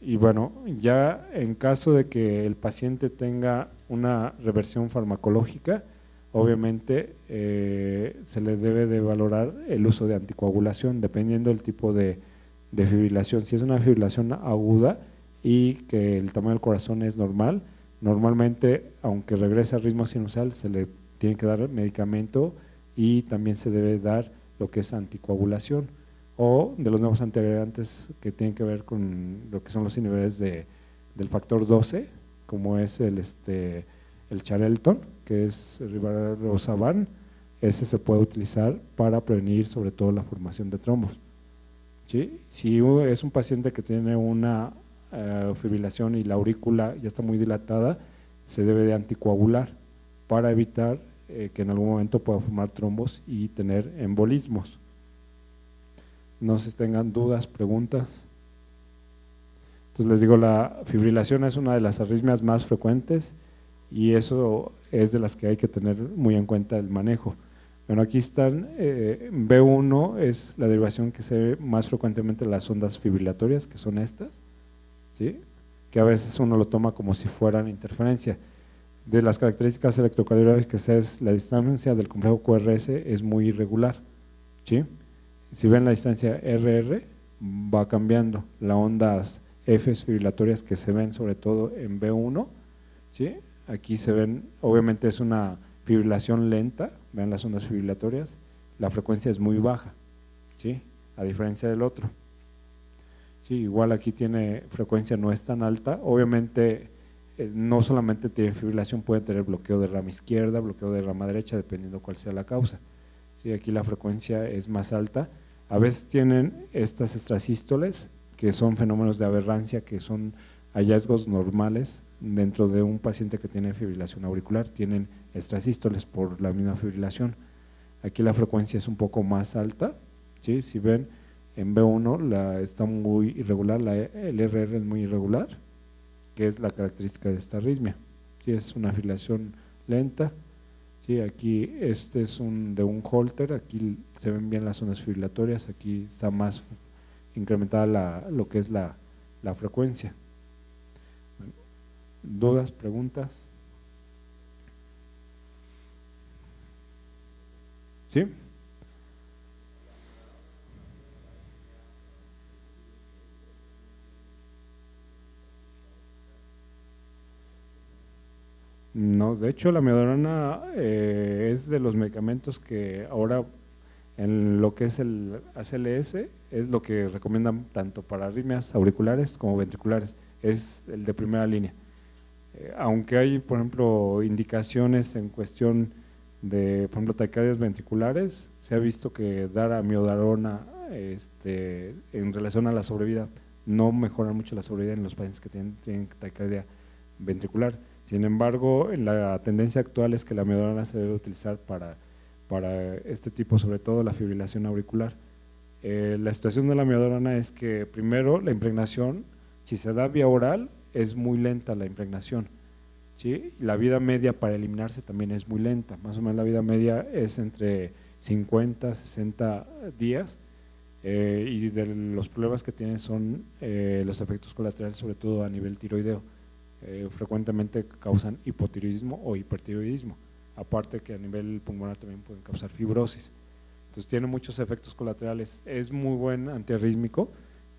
Y bueno, ya en caso de que el paciente tenga una reversión farmacológica, obviamente se le debe de valorar el uso de anticoagulación dependiendo del tipo de fibrilación. Si es una fibrilación aguda y que el tamaño del corazón es normal, normalmente aunque regrese al ritmo sinusal se le tiene que dar medicamento y también se debe dar lo que es anticoagulación o de los nuevos antiagregantes que tienen que ver con lo que son los inhibidores del factor 12, como es el Xarelto, que es Rivaroxaban. Ese se puede utilizar para prevenir sobre todo la formación de trombos, ¿sí? Si es un paciente que tiene una fibrilación y la aurícula ya está muy dilatada, se debe de anticoagular para evitar que en algún momento pueda formar trombos y tener embolismos. No sé si tengan dudas, preguntas. Entonces les digo, la fibrilación es una de las arritmias más frecuentes y eso es de las que hay que tener muy en cuenta el manejo. Bueno, aquí están, B1 es la derivación que se ve más frecuentemente en las ondas fibrilatorias, que son estas, ¿sí? Que a veces uno lo toma como si fueran interferencia. De las características electrocardiográficas es la distancia del complejo QRS es muy irregular, ¿sí? Si ven la distancia RR va cambiando, las ondas F fibrilatorias que se ven sobre todo en B1, ¿sí? Aquí se ven, obviamente es una fibrilación lenta, vean las ondas fibrilatorias, la frecuencia es muy baja, ¿sí? A diferencia del otro. Sí, igual aquí tiene frecuencia no es tan alta, obviamente no solamente tiene fibrilación, puede tener bloqueo de rama izquierda, bloqueo de rama derecha, dependiendo cuál sea la causa. Sí, aquí la frecuencia es más alta, a veces tienen estas extrasístoles, que son fenómenos de aberrancia, que son hallazgos normales dentro de un paciente que tiene fibrilación auricular, tienen extrasístoles por la misma fibrilación. Aquí la frecuencia es un poco más alta, ¿sí? Si ven en B1 está muy irregular, el RR es muy irregular, que es la característica de esta arritmia, ¿sí? Es una fibrilación lenta, ¿sí? Aquí este es de un Holter, aquí se ven bien las zonas fibrilatorias, aquí está más incrementada lo que es la frecuencia. ¿Dudas, preguntas? ¿Sí? No, de hecho la amiodarona es de los medicamentos que ahora en lo que es el ACLS es lo que recomiendan tanto para arritmias auriculares como ventriculares, es el de primera línea. Aunque hay, por ejemplo, indicaciones en cuestión de, por ejemplo, taquicardias ventriculares, se ha visto que dar amiodarona en relación a la sobrevida no mejora mucho la sobrevida en los pacientes que tienen taquicardia ventricular. Sin embargo, la tendencia actual es que la amiodarona se debe utilizar para este tipo, sobre todo la fibrilación auricular. La situación de la amiodarona es que primero la impregnación, si se da vía oral, es muy lenta la impregnación, ¿sí? La vida media para eliminarse también es muy lenta, más o menos la vida media es entre 50 60 días, y de los problemas que tiene son los efectos colaterales, sobre todo a nivel tiroideo. Frecuentemente causan hipotiroidismo o hipertiroidismo, aparte que a nivel pulmonar también pueden causar fibrosis. Entonces tiene muchos efectos colaterales, es muy buen antiarrítmico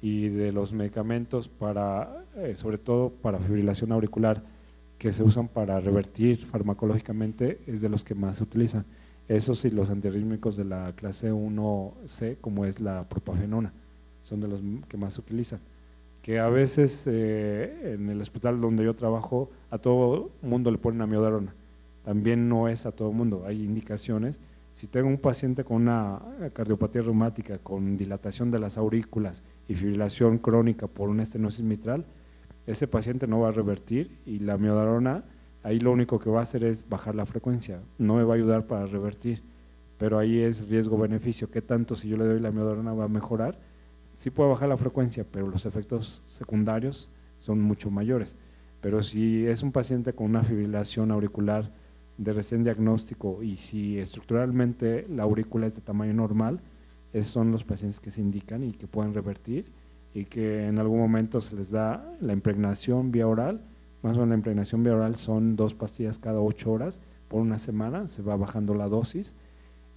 y de los medicamentos para, sobre todo para fibrilación auricular, que se usan para revertir farmacológicamente, es de los que más se utilizan. Esos y los antiarrítmicos de la clase 1C, como es la propafenona, son de los que más se utilizan. Que a veces en el hospital donde yo trabajo a todo mundo le ponen amiodarona, también no es a todo mundo, hay indicaciones. Si tengo un paciente con una cardiopatía reumática, con dilatación de las aurículas y fibrilación crónica por una estenosis mitral, ese paciente no va a revertir y la amiodarona ahí lo único que va a hacer es bajar la frecuencia, no me va a ayudar para revertir, pero ahí es riesgo-beneficio. ¿Qué tanto si yo le doy la amiodarona va a mejorar? Sí puede bajar la frecuencia, pero los efectos secundarios son mucho mayores. Pero si es un paciente con una fibrilación auricular de recién diagnóstico y si estructuralmente la aurícula es de tamaño normal, esos son los pacientes que se indican y que pueden revertir y que en algún momento se les da la impregnación vía oral. Más o menos la impregnación vía oral son 2 pastillas cada 8 horas por una semana, se va bajando la dosis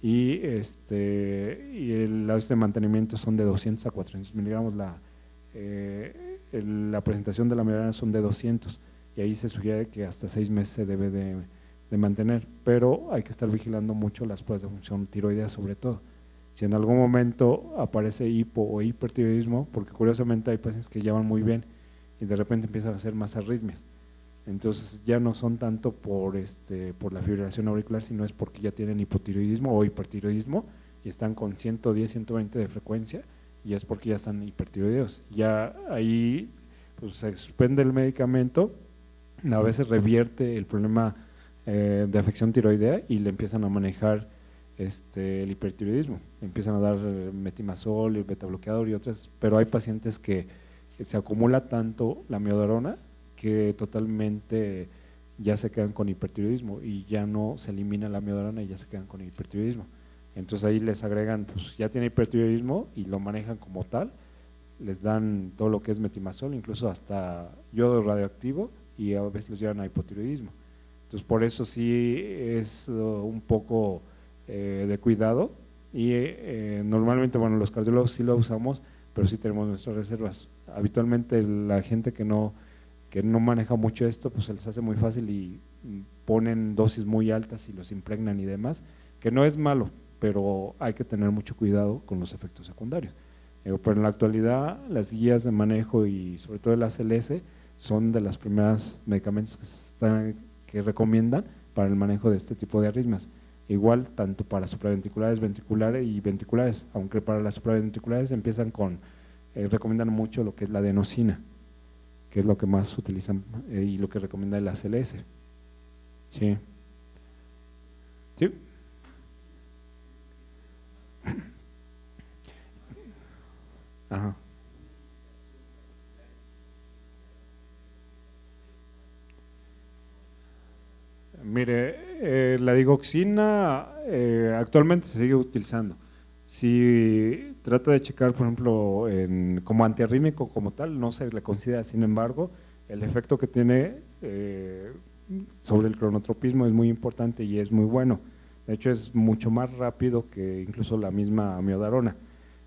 y la dosis de mantenimiento son de 200 a 400 miligramos, la presentación de la amiodarona son de 200 y ahí se sugiere que hasta 6 meses se debe de mantener, pero hay que estar vigilando mucho las pruebas de función tiroidea sobre todo. Si en algún momento aparece hipo o hipertiroidismo, porque curiosamente hay pacientes que llevan muy bien y de repente empiezan a hacer más arritmias, entonces ya no son tanto por la fibrilación auricular, sino es porque ya tienen hipotiroidismo o hipertiroidismo y están con 110, 120 de frecuencia y es porque ya están hipertiroideos. Ya ahí pues, se suspende el medicamento, a veces revierte el problema de afección tiroidea y le empiezan a manejar el hipertiroidismo, empiezan a dar metimazol, el betabloqueador y otras, pero hay pacientes que se acumula tanto la amiodarona que totalmente ya se quedan con hipertiroidismo y ya no se elimina la amiodarona y ya se quedan con hipertiroidismo. Entonces ahí les agregan, pues ya tiene hipertiroidismo y lo manejan como tal, les dan todo lo que es metimazol, incluso hasta yodo radioactivo y a veces los llevan a hipotiroidismo. Entonces por eso sí es un poco de cuidado y normalmente, bueno, los cardiólogos sí lo usamos, pero sí tenemos nuestras reservas. Habitualmente la gente que no maneja mucho esto, pues se les hace muy fácil y ponen dosis muy altas y los impregnan y demás, que no es malo, pero hay que tener mucho cuidado con los efectos secundarios. Pero en la actualidad las guías de manejo y sobre todo el ACLS son de los primeros medicamentos que recomiendan para el manejo de este tipo de arritmias. Igual tanto para supraventriculares, ventriculares y ventriculares, aunque para las supraventriculares empiezan recomiendan mucho lo que es la adenosina, que es lo que más utilizan y lo que recomienda el ACLS. Sí. ¿Sí? Ajá. Mire, la digoxina actualmente se sigue utilizando. Si trata de checar, por ejemplo, como antiarrítmico como tal, no se le considera. Sin embargo, el efecto que tiene sobre el cronotropismo es muy importante y es muy bueno. De hecho, es mucho más rápido que incluso la misma amiodarona.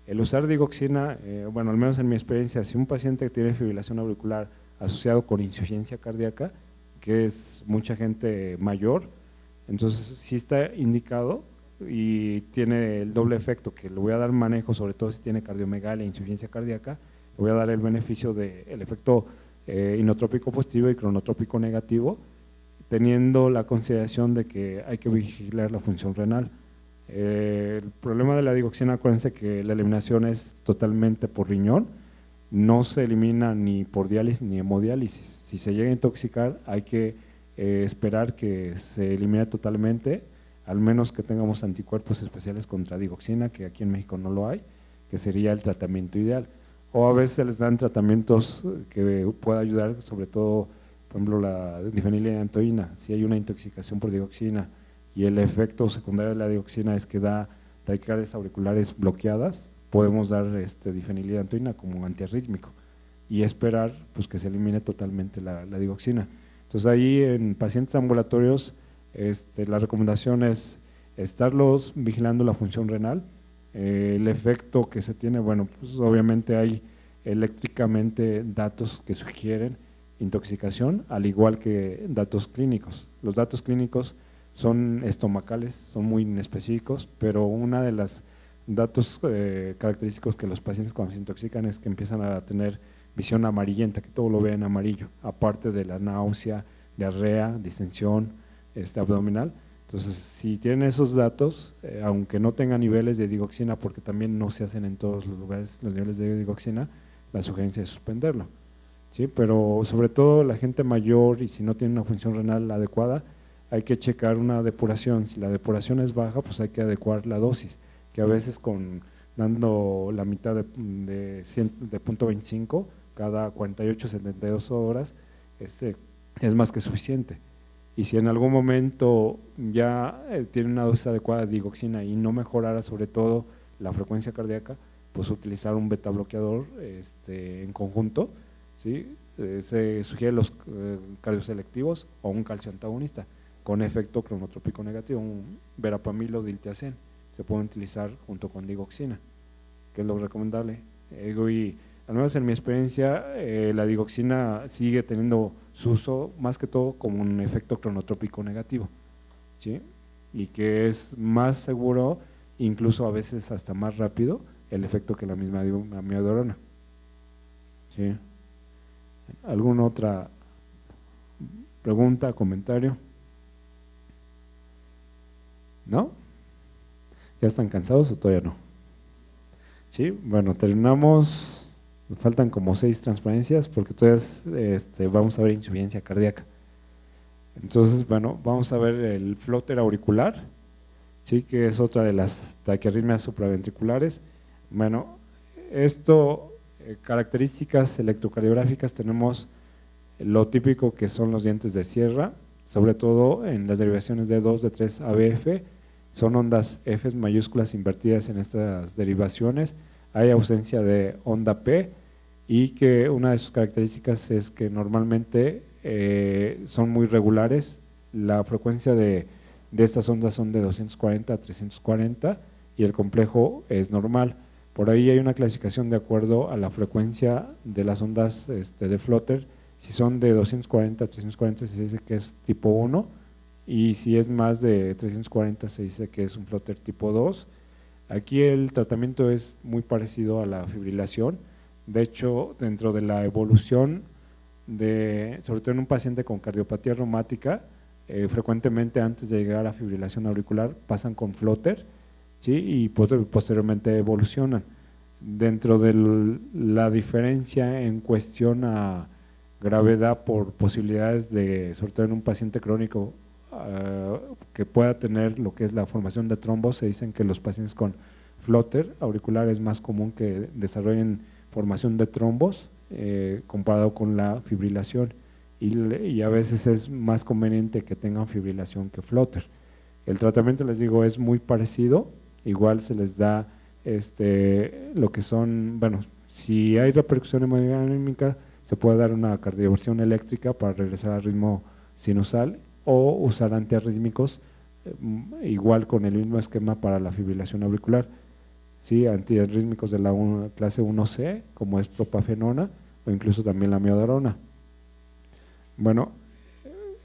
El usar digoxina, bueno, al menos en mi experiencia, si un paciente tiene fibrilación auricular asociado con insuficiencia cardíaca, que es mucha gente mayor, entonces sí está indicado y tiene el doble efecto, que le voy a dar manejo, sobre todo si tiene cardiomegalia e insuficiencia cardíaca, le voy a dar el beneficio del efecto inotrópico positivo y cronotrópico negativo, teniendo la consideración de que hay que vigilar la función renal. El problema de la digoxina, acuérdense que la eliminación es totalmente por riñón, no se elimina ni por diálisis ni hemodiálisis. Si se llega a intoxicar, hay que esperar que se elimine totalmente, al menos que tengamos anticuerpos especiales contra digoxina, que aquí en México no lo hay, que sería el tratamiento ideal. O a veces se les dan tratamientos que pueda ayudar, sobre todo, por ejemplo, la difenilidantoína. Si hay una intoxicación por digoxina y el efecto secundario de la digoxina es que da taquicardias auriculares bloqueadas, podemos dar difenilidantoína como antiarrítmico y esperar pues, que se elimine totalmente la digoxina. Entonces ahí en pacientes ambulatorios la recomendación es estarlos vigilando la función renal, el efecto que se tiene, bueno, pues obviamente hay eléctricamente datos que sugieren intoxicación, al igual que datos clínicos. Los datos clínicos son estomacales, son muy inespecíficos, pero una de las datos característicos que los pacientes cuando se intoxican es que empiezan a tener visión amarillenta, que todo lo ven amarillo, aparte de la náusea, diarrea, distensión abdominal. Entonces, si tienen esos datos, aunque no tengan niveles de digoxina, porque también no se hacen en todos los lugares los niveles de digoxina, la sugerencia es suspenderlo. ¿Sí? Pero sobre todo la gente mayor y si no tiene una función renal adecuada, hay que checar una depuración. Si la depuración es baja, pues hay que adecuar la dosis, que a veces dando la mitad de 0.25 cada 48, 72 horas es más que suficiente. Y si en algún momento ya tiene una dosis adecuada de digoxina y no mejorara sobre todo la frecuencia cardíaca, pues utilizar un beta bloqueador en conjunto, ¿sí? Se sugiere los cardioselectivos o un calcio antagonista con efecto cronotrópico negativo, un verapamil o diltiazem, se pueden utilizar junto con digoxina, que es lo recomendable. Y al menos en mi experiencia, la digoxina sigue teniendo su uso más que todo como un efecto cronotrópico negativo, ¿sí? Y que es más seguro, incluso a veces hasta más rápido, el efecto que la misma amiodarona. ¿Sí? ¿Alguna otra pregunta, comentario? ¿No? ¿Ya están cansados o todavía no? Sí, bueno, terminamos. Faltan como 6 transparencias porque todavía vamos a ver insuficiencia cardíaca. Entonces, bueno, vamos a ver el flóter auricular, sí, que es otra de las taquiarritmias supraventriculares. Bueno, características electrocardiográficas, tenemos lo típico que son los dientes de sierra, sobre todo en las derivaciones de 2, de 3 ABF, son ondas F mayúsculas invertidas en estas derivaciones, hay ausencia de onda P y que una de sus características es que normalmente son muy regulares, la frecuencia de estas ondas son de 240 a 340 y el complejo es normal. Por ahí hay una clasificación de acuerdo a la frecuencia de las ondas de Flutter. Si son de 240 a 340 se dice que es tipo 1 y si es más de 340 se dice que es un Flutter tipo 2. Aquí el tratamiento es muy parecido a la fibrilación. De hecho, dentro de la evolución sobre todo en un paciente con cardiopatía reumática, frecuentemente antes de llegar a fibrilación auricular pasan con Flutter, ¿sí? Y posteriormente evolucionan. Dentro de la diferencia en cuestión a gravedad por posibilidades de, sobre todo en un paciente crónico que pueda tener lo que es la formación de trombos, se dicen que los pacientes con Flutter auricular es más común que desarrollen formación de trombos comparado con la fibrilación, y a veces es más conveniente que tengan fibrilación que Flutter. El tratamiento, les digo, es muy parecido, igual se les da lo que son, bueno, si hay repercusión hemodinámica, se puede dar una cardioversión eléctrica para regresar al ritmo sinusal o usar antiarrítmicos, igual con el mismo esquema para la fibrilación auricular, ¿sí? Antiarrítmicos de la clase 1C, como es propafenona o incluso también la amiodarona. Bueno,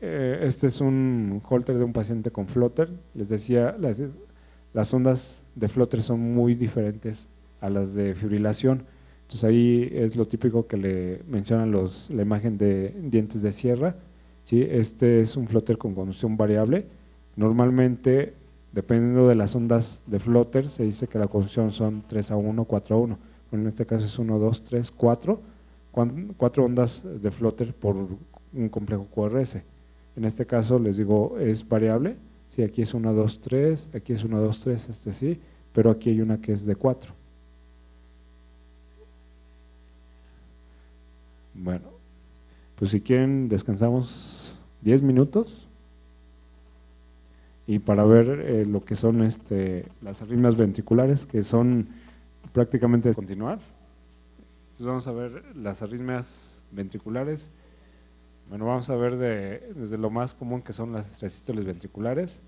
este es un holter de un paciente con Flutter. Les decía, las ondas de Flutter son muy diferentes a las de fibrilación. Entonces ahí es lo típico que le mencionan la imagen de dientes de sierra, ¿sí? Este es un Flutter con conducción variable. Normalmente, dependiendo de las ondas de Flutter, se dice que la conducción son 3:1, 4:1. Bueno, en este caso es 1, 2, 3, 4. 4 ondas de Flutter por un complejo QRS. En este caso, les digo, es variable. Sí, aquí es 1, 2, 3, aquí es 1, 2, 3, sí, pero aquí hay una que es de 4. Bueno, pues si quieren descansamos 10 minutos y para ver lo que son las arritmias ventriculares, que son prácticamente continuar. Entonces vamos a ver las arritmias ventriculares. Bueno, vamos a ver desde lo más común, que son las extrasístoles ventriculares.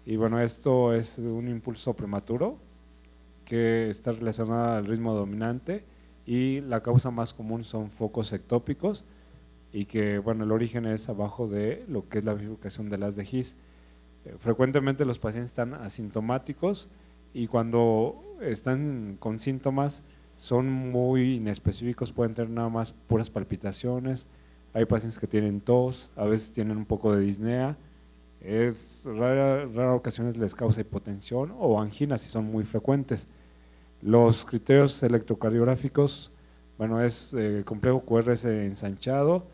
Y bueno, esto es un impulso prematuro que está relacionado al ritmo dominante, y la causa más común son focos ectópicos, y que bueno, el origen es abajo de lo que es la bifurcación del haz de His. Frecuentemente los pacientes están asintomáticos, y cuando están con síntomas son muy inespecíficos, pueden tener nada más puras palpitaciones. Hay pacientes que tienen tos, a veces tienen un poco de disnea, es rara ocasiones les causa hipotensión o angina si son muy frecuentes. Los criterios electrocardiográficos, bueno, es complejo QRS ensanchado,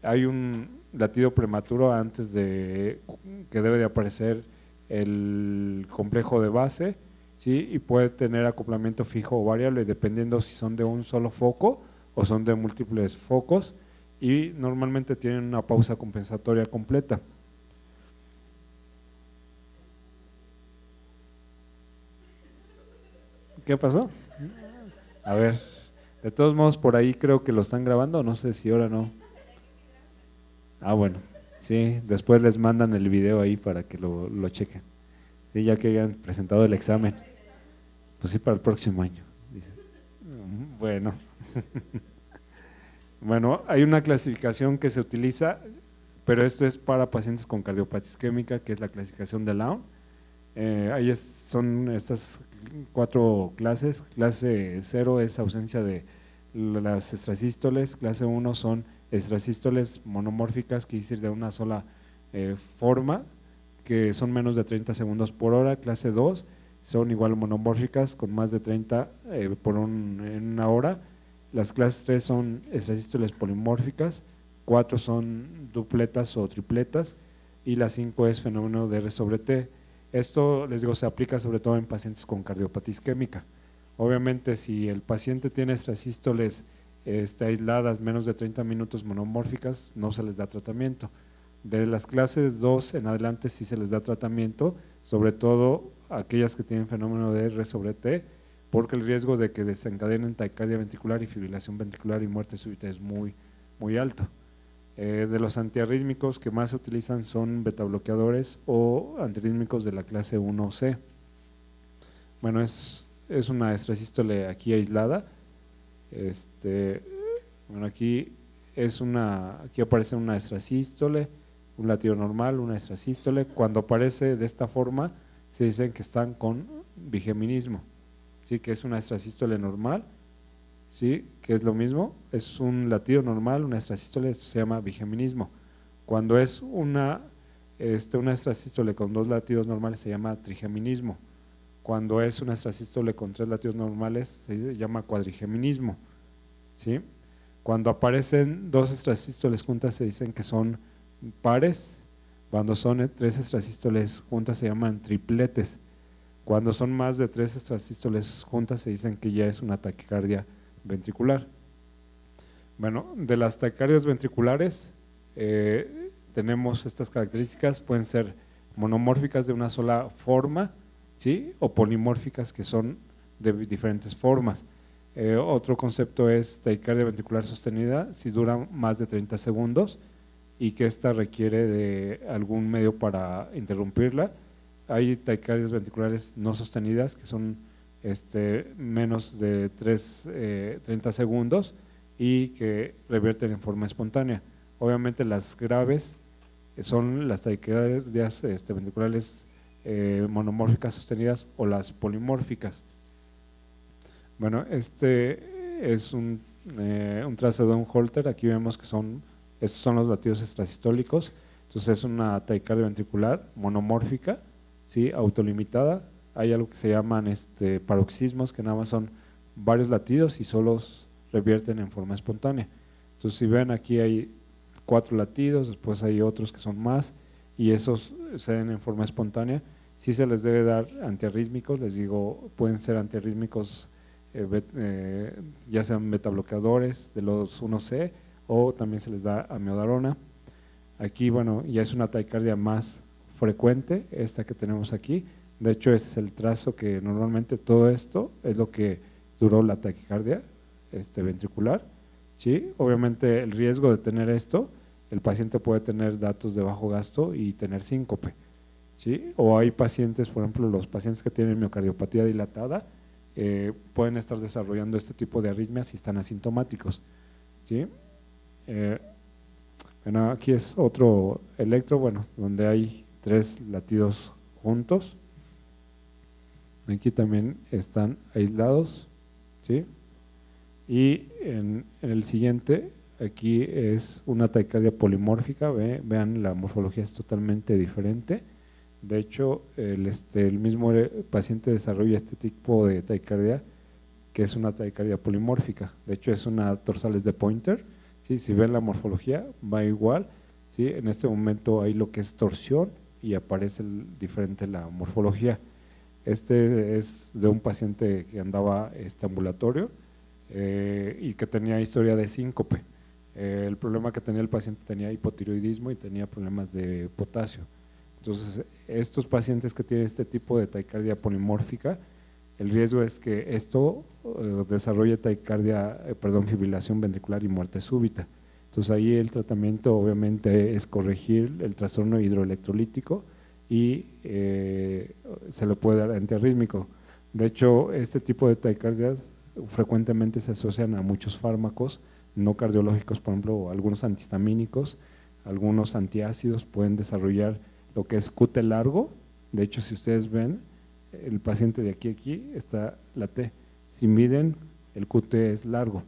hay un latido prematuro antes de que debe de aparecer el complejo de base, ¿sí? Y puede tener acoplamiento fijo o variable dependiendo si son de un solo foco o son de múltiples focos, y normalmente tienen una pausa compensatoria completa. ¿Qué pasó? A ver, de todos modos por ahí creo que lo están grabando, no sé si ahora no. Ah, bueno, sí, después les mandan el video ahí para que lo chequen. Sí, ya que hayan presentado el examen. Pues sí, para el próximo año, dice. Bueno. Bueno, hay una clasificación que se utiliza, pero esto es para pacientes con cardiopatía isquémica, que es la clasificación de Laun. Ahí son estas 4 clases. Clase 0 es ausencia de las extrasístoles. Clase 1 son extrasístoles monomórficas, que decir de una sola forma, que son menos de 30 segundos por hora. Clase 2 son igual monomórficas con más de 30 en una hora. Las clases 3 son extrasístoles polimórficas, 4 son dupletas o tripletas, y la 5 es fenómeno de R sobre T. Esto, les digo, se aplica sobre todo en pacientes con cardiopatía isquémica. Obviamente, si el paciente tiene extrasístoles aisladas menos de 30 minutos monomórficas, no se les da tratamiento. De las clases 2 en adelante sí se les da tratamiento, sobre todo aquellas que tienen fenómeno de R sobre T, porque el riesgo de que desencadenen taquicardia ventricular y fibrilación ventricular y muerte súbita es muy, muy alto. De los antiarrítmicos que más se utilizan son betabloqueadores o antiarrítmicos de la clase 1C. Bueno, es una extrasístole aquí aislada. Bueno, aquí aparece una extrasístole, un latido normal, una extrasístole. Cuando aparece de esta forma, se dicen que están con bigeminismo, ¿sí? Que es una extrasístole normal, ¿sí? Que es lo mismo, es un latido normal, una extrasístole, esto se llama bigeminismo. Cuando es una extrasístole con 2 latidos normales se llama trigeminismo. Cuando es una extrasístole con 3 latidos normales se llama cuadrigeminismo, ¿sí? Cuando aparecen 2 extrasístoles juntas se dicen que son pares. Cuando son 3 extrasístoles juntas se llaman tripletes. Cuando son más de 3 extrasístoles juntas se dicen que ya es una taquicardia ventricular. Bueno, de las taquicardias ventriculares tenemos estas características, pueden ser monomórficas de una sola forma, ¿sí? O polimórficas que son de diferentes formas. Otro concepto es taquicardia ventricular sostenida si dura más de 30 segundos y que ésta requiere de algún medio para interrumpirla. Hay taquicardias ventriculares no sostenidas que son menos de 30 segundos y que revierten en forma espontánea. Obviamente las graves son las taquicardias ventriculares monomórficas sostenidas o las polimórficas. Bueno, es un trazo de un Holter. Aquí vemos que estos son los latidos extrasistólicos. Entonces es una taquicardia ventricular monomórfica, ¿sí? Autolimitada. Hay algo que se llaman paroxismos, que nada más son varios latidos y solo revierten en forma espontánea. Entonces si ven, aquí hay 4 latidos, después hay otros que son más y esos se den en forma espontánea. Sí se les debe dar antiarrítmicos, les digo, pueden ser antiarrítmicos ya sean betabloqueadores de los 1C o también se les da amiodarona. Aquí, bueno, ya es una taquicardia más frecuente, esta que tenemos aquí. De hecho, es el trazo que normalmente todo esto es lo que duró la taquicardia ventricular, ¿sí? Obviamente el riesgo de tener esto, el paciente puede tener datos de bajo gasto y tener síncope, ¿sí? O hay pacientes, por ejemplo, los pacientes que tienen miocardiopatía dilatada, pueden estar desarrollando este tipo de arritmias y están asintomáticos, ¿sí? Bueno, aquí es otro electro, bueno, donde hay 3 latidos juntos. Aquí también están aislados, ¿sí? Y en el siguiente, aquí es una taquicardia polimórfica. Vean, la morfología es totalmente diferente. De hecho, el mismo paciente desarrolla este tipo de taquicardia, que es una taquicardia polimórfica. De hecho, es una dorsales de Pointer, ¿sí? Si ven la morfología, va igual, ¿sí? En este momento hay lo que es torsión y aparece diferente la morfología. Este es de un paciente que andaba ambulatorio y que tenía historia de síncope. El problema que tenía el paciente, tenía hipotiroidismo y tenía problemas de potasio. Entonces, estos pacientes que tienen este tipo de taquicardia polimórfica, el riesgo es que esto desarrolle fibrilación ventricular y muerte súbita. Entonces, ahí el tratamiento obviamente es corregir el trastorno hidroelectrolítico y se le puede dar antiarrítmico. De hecho, este tipo de taquicardias frecuentemente se asocian a muchos fármacos no cardiológicos, por ejemplo, algunos antihistamínicos, algunos antiácidos pueden desarrollar lo que es QT largo. De hecho, si ustedes ven, el paciente de aquí está la T. Si miden, el QT es largo.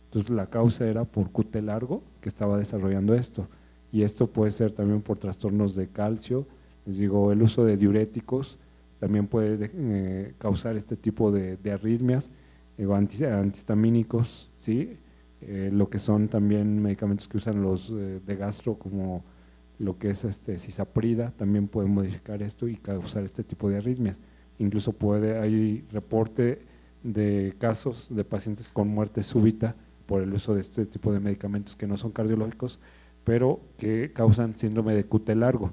Entonces, la causa era por QT largo que estaba desarrollando esto. Y esto puede ser también por trastornos de calcio. Les digo, el uso de diuréticos también puede causar este tipo de arritmias, antihistamínicos, ¿sí? Lo que son también medicamentos que usan los de gastro, como lo que es cisaprida, también puede modificar esto y causar este tipo de arritmias. Incluso hay reporte de casos de pacientes con muerte súbita por el uso de este tipo de medicamentos que no son cardiológicos, pero que causan síndrome de QT largo,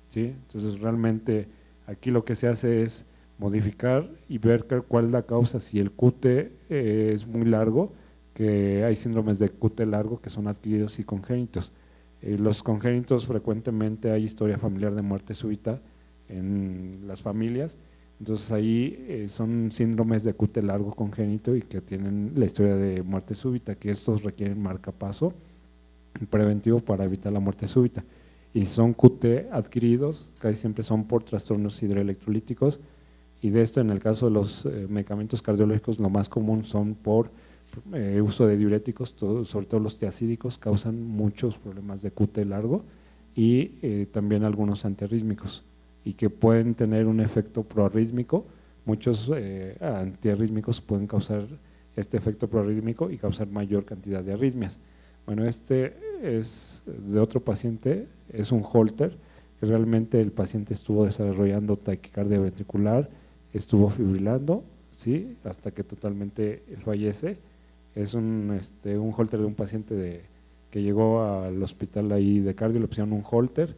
¿sí? Entonces, realmente aquí lo que se hace es modificar y ver cuál es la causa. Si el QT es muy largo, que hay síndromes de QT largo que son adquiridos y congénitos. Los congénitos, frecuentemente hay historia familiar de muerte súbita en las familias, entonces ahí son síndromes de QT largo congénito y que tienen la historia de muerte súbita, que estos requieren marcapaso preventivo para evitar la muerte súbita. y son QT adquiridos, casi siempre son por trastornos hidroelectrolíticos, y de esto en el caso de los medicamentos cardiológicos lo más común son por uso de diuréticos, sobre todo los tiacídicos causan muchos problemas de QT largo, y también algunos antiarrítmicos, y que pueden tener un efecto proarrítmico. Muchos antiarrítmicos pueden causar este efecto proarrítmico y causar mayor cantidad de arritmias. Bueno, este es de otro paciente, es un Holter, que realmente el paciente estuvo desarrollando taquicardia ventricular, estuvo fibrilando, ¿sí?, hasta que totalmente fallece. Es un Holter de un paciente que llegó al hospital ahí de cardio, le pusieron un Holter,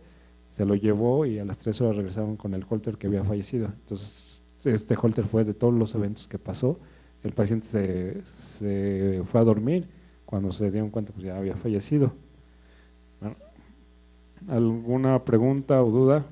se lo llevó y a las 3 horas regresaron con el Holter que había fallecido. Entonces, este Holter fue de todos los eventos que pasó. El paciente se fue a dormir, cuando se dieron cuenta pues ya había fallecido. Bueno, ¿alguna pregunta o duda?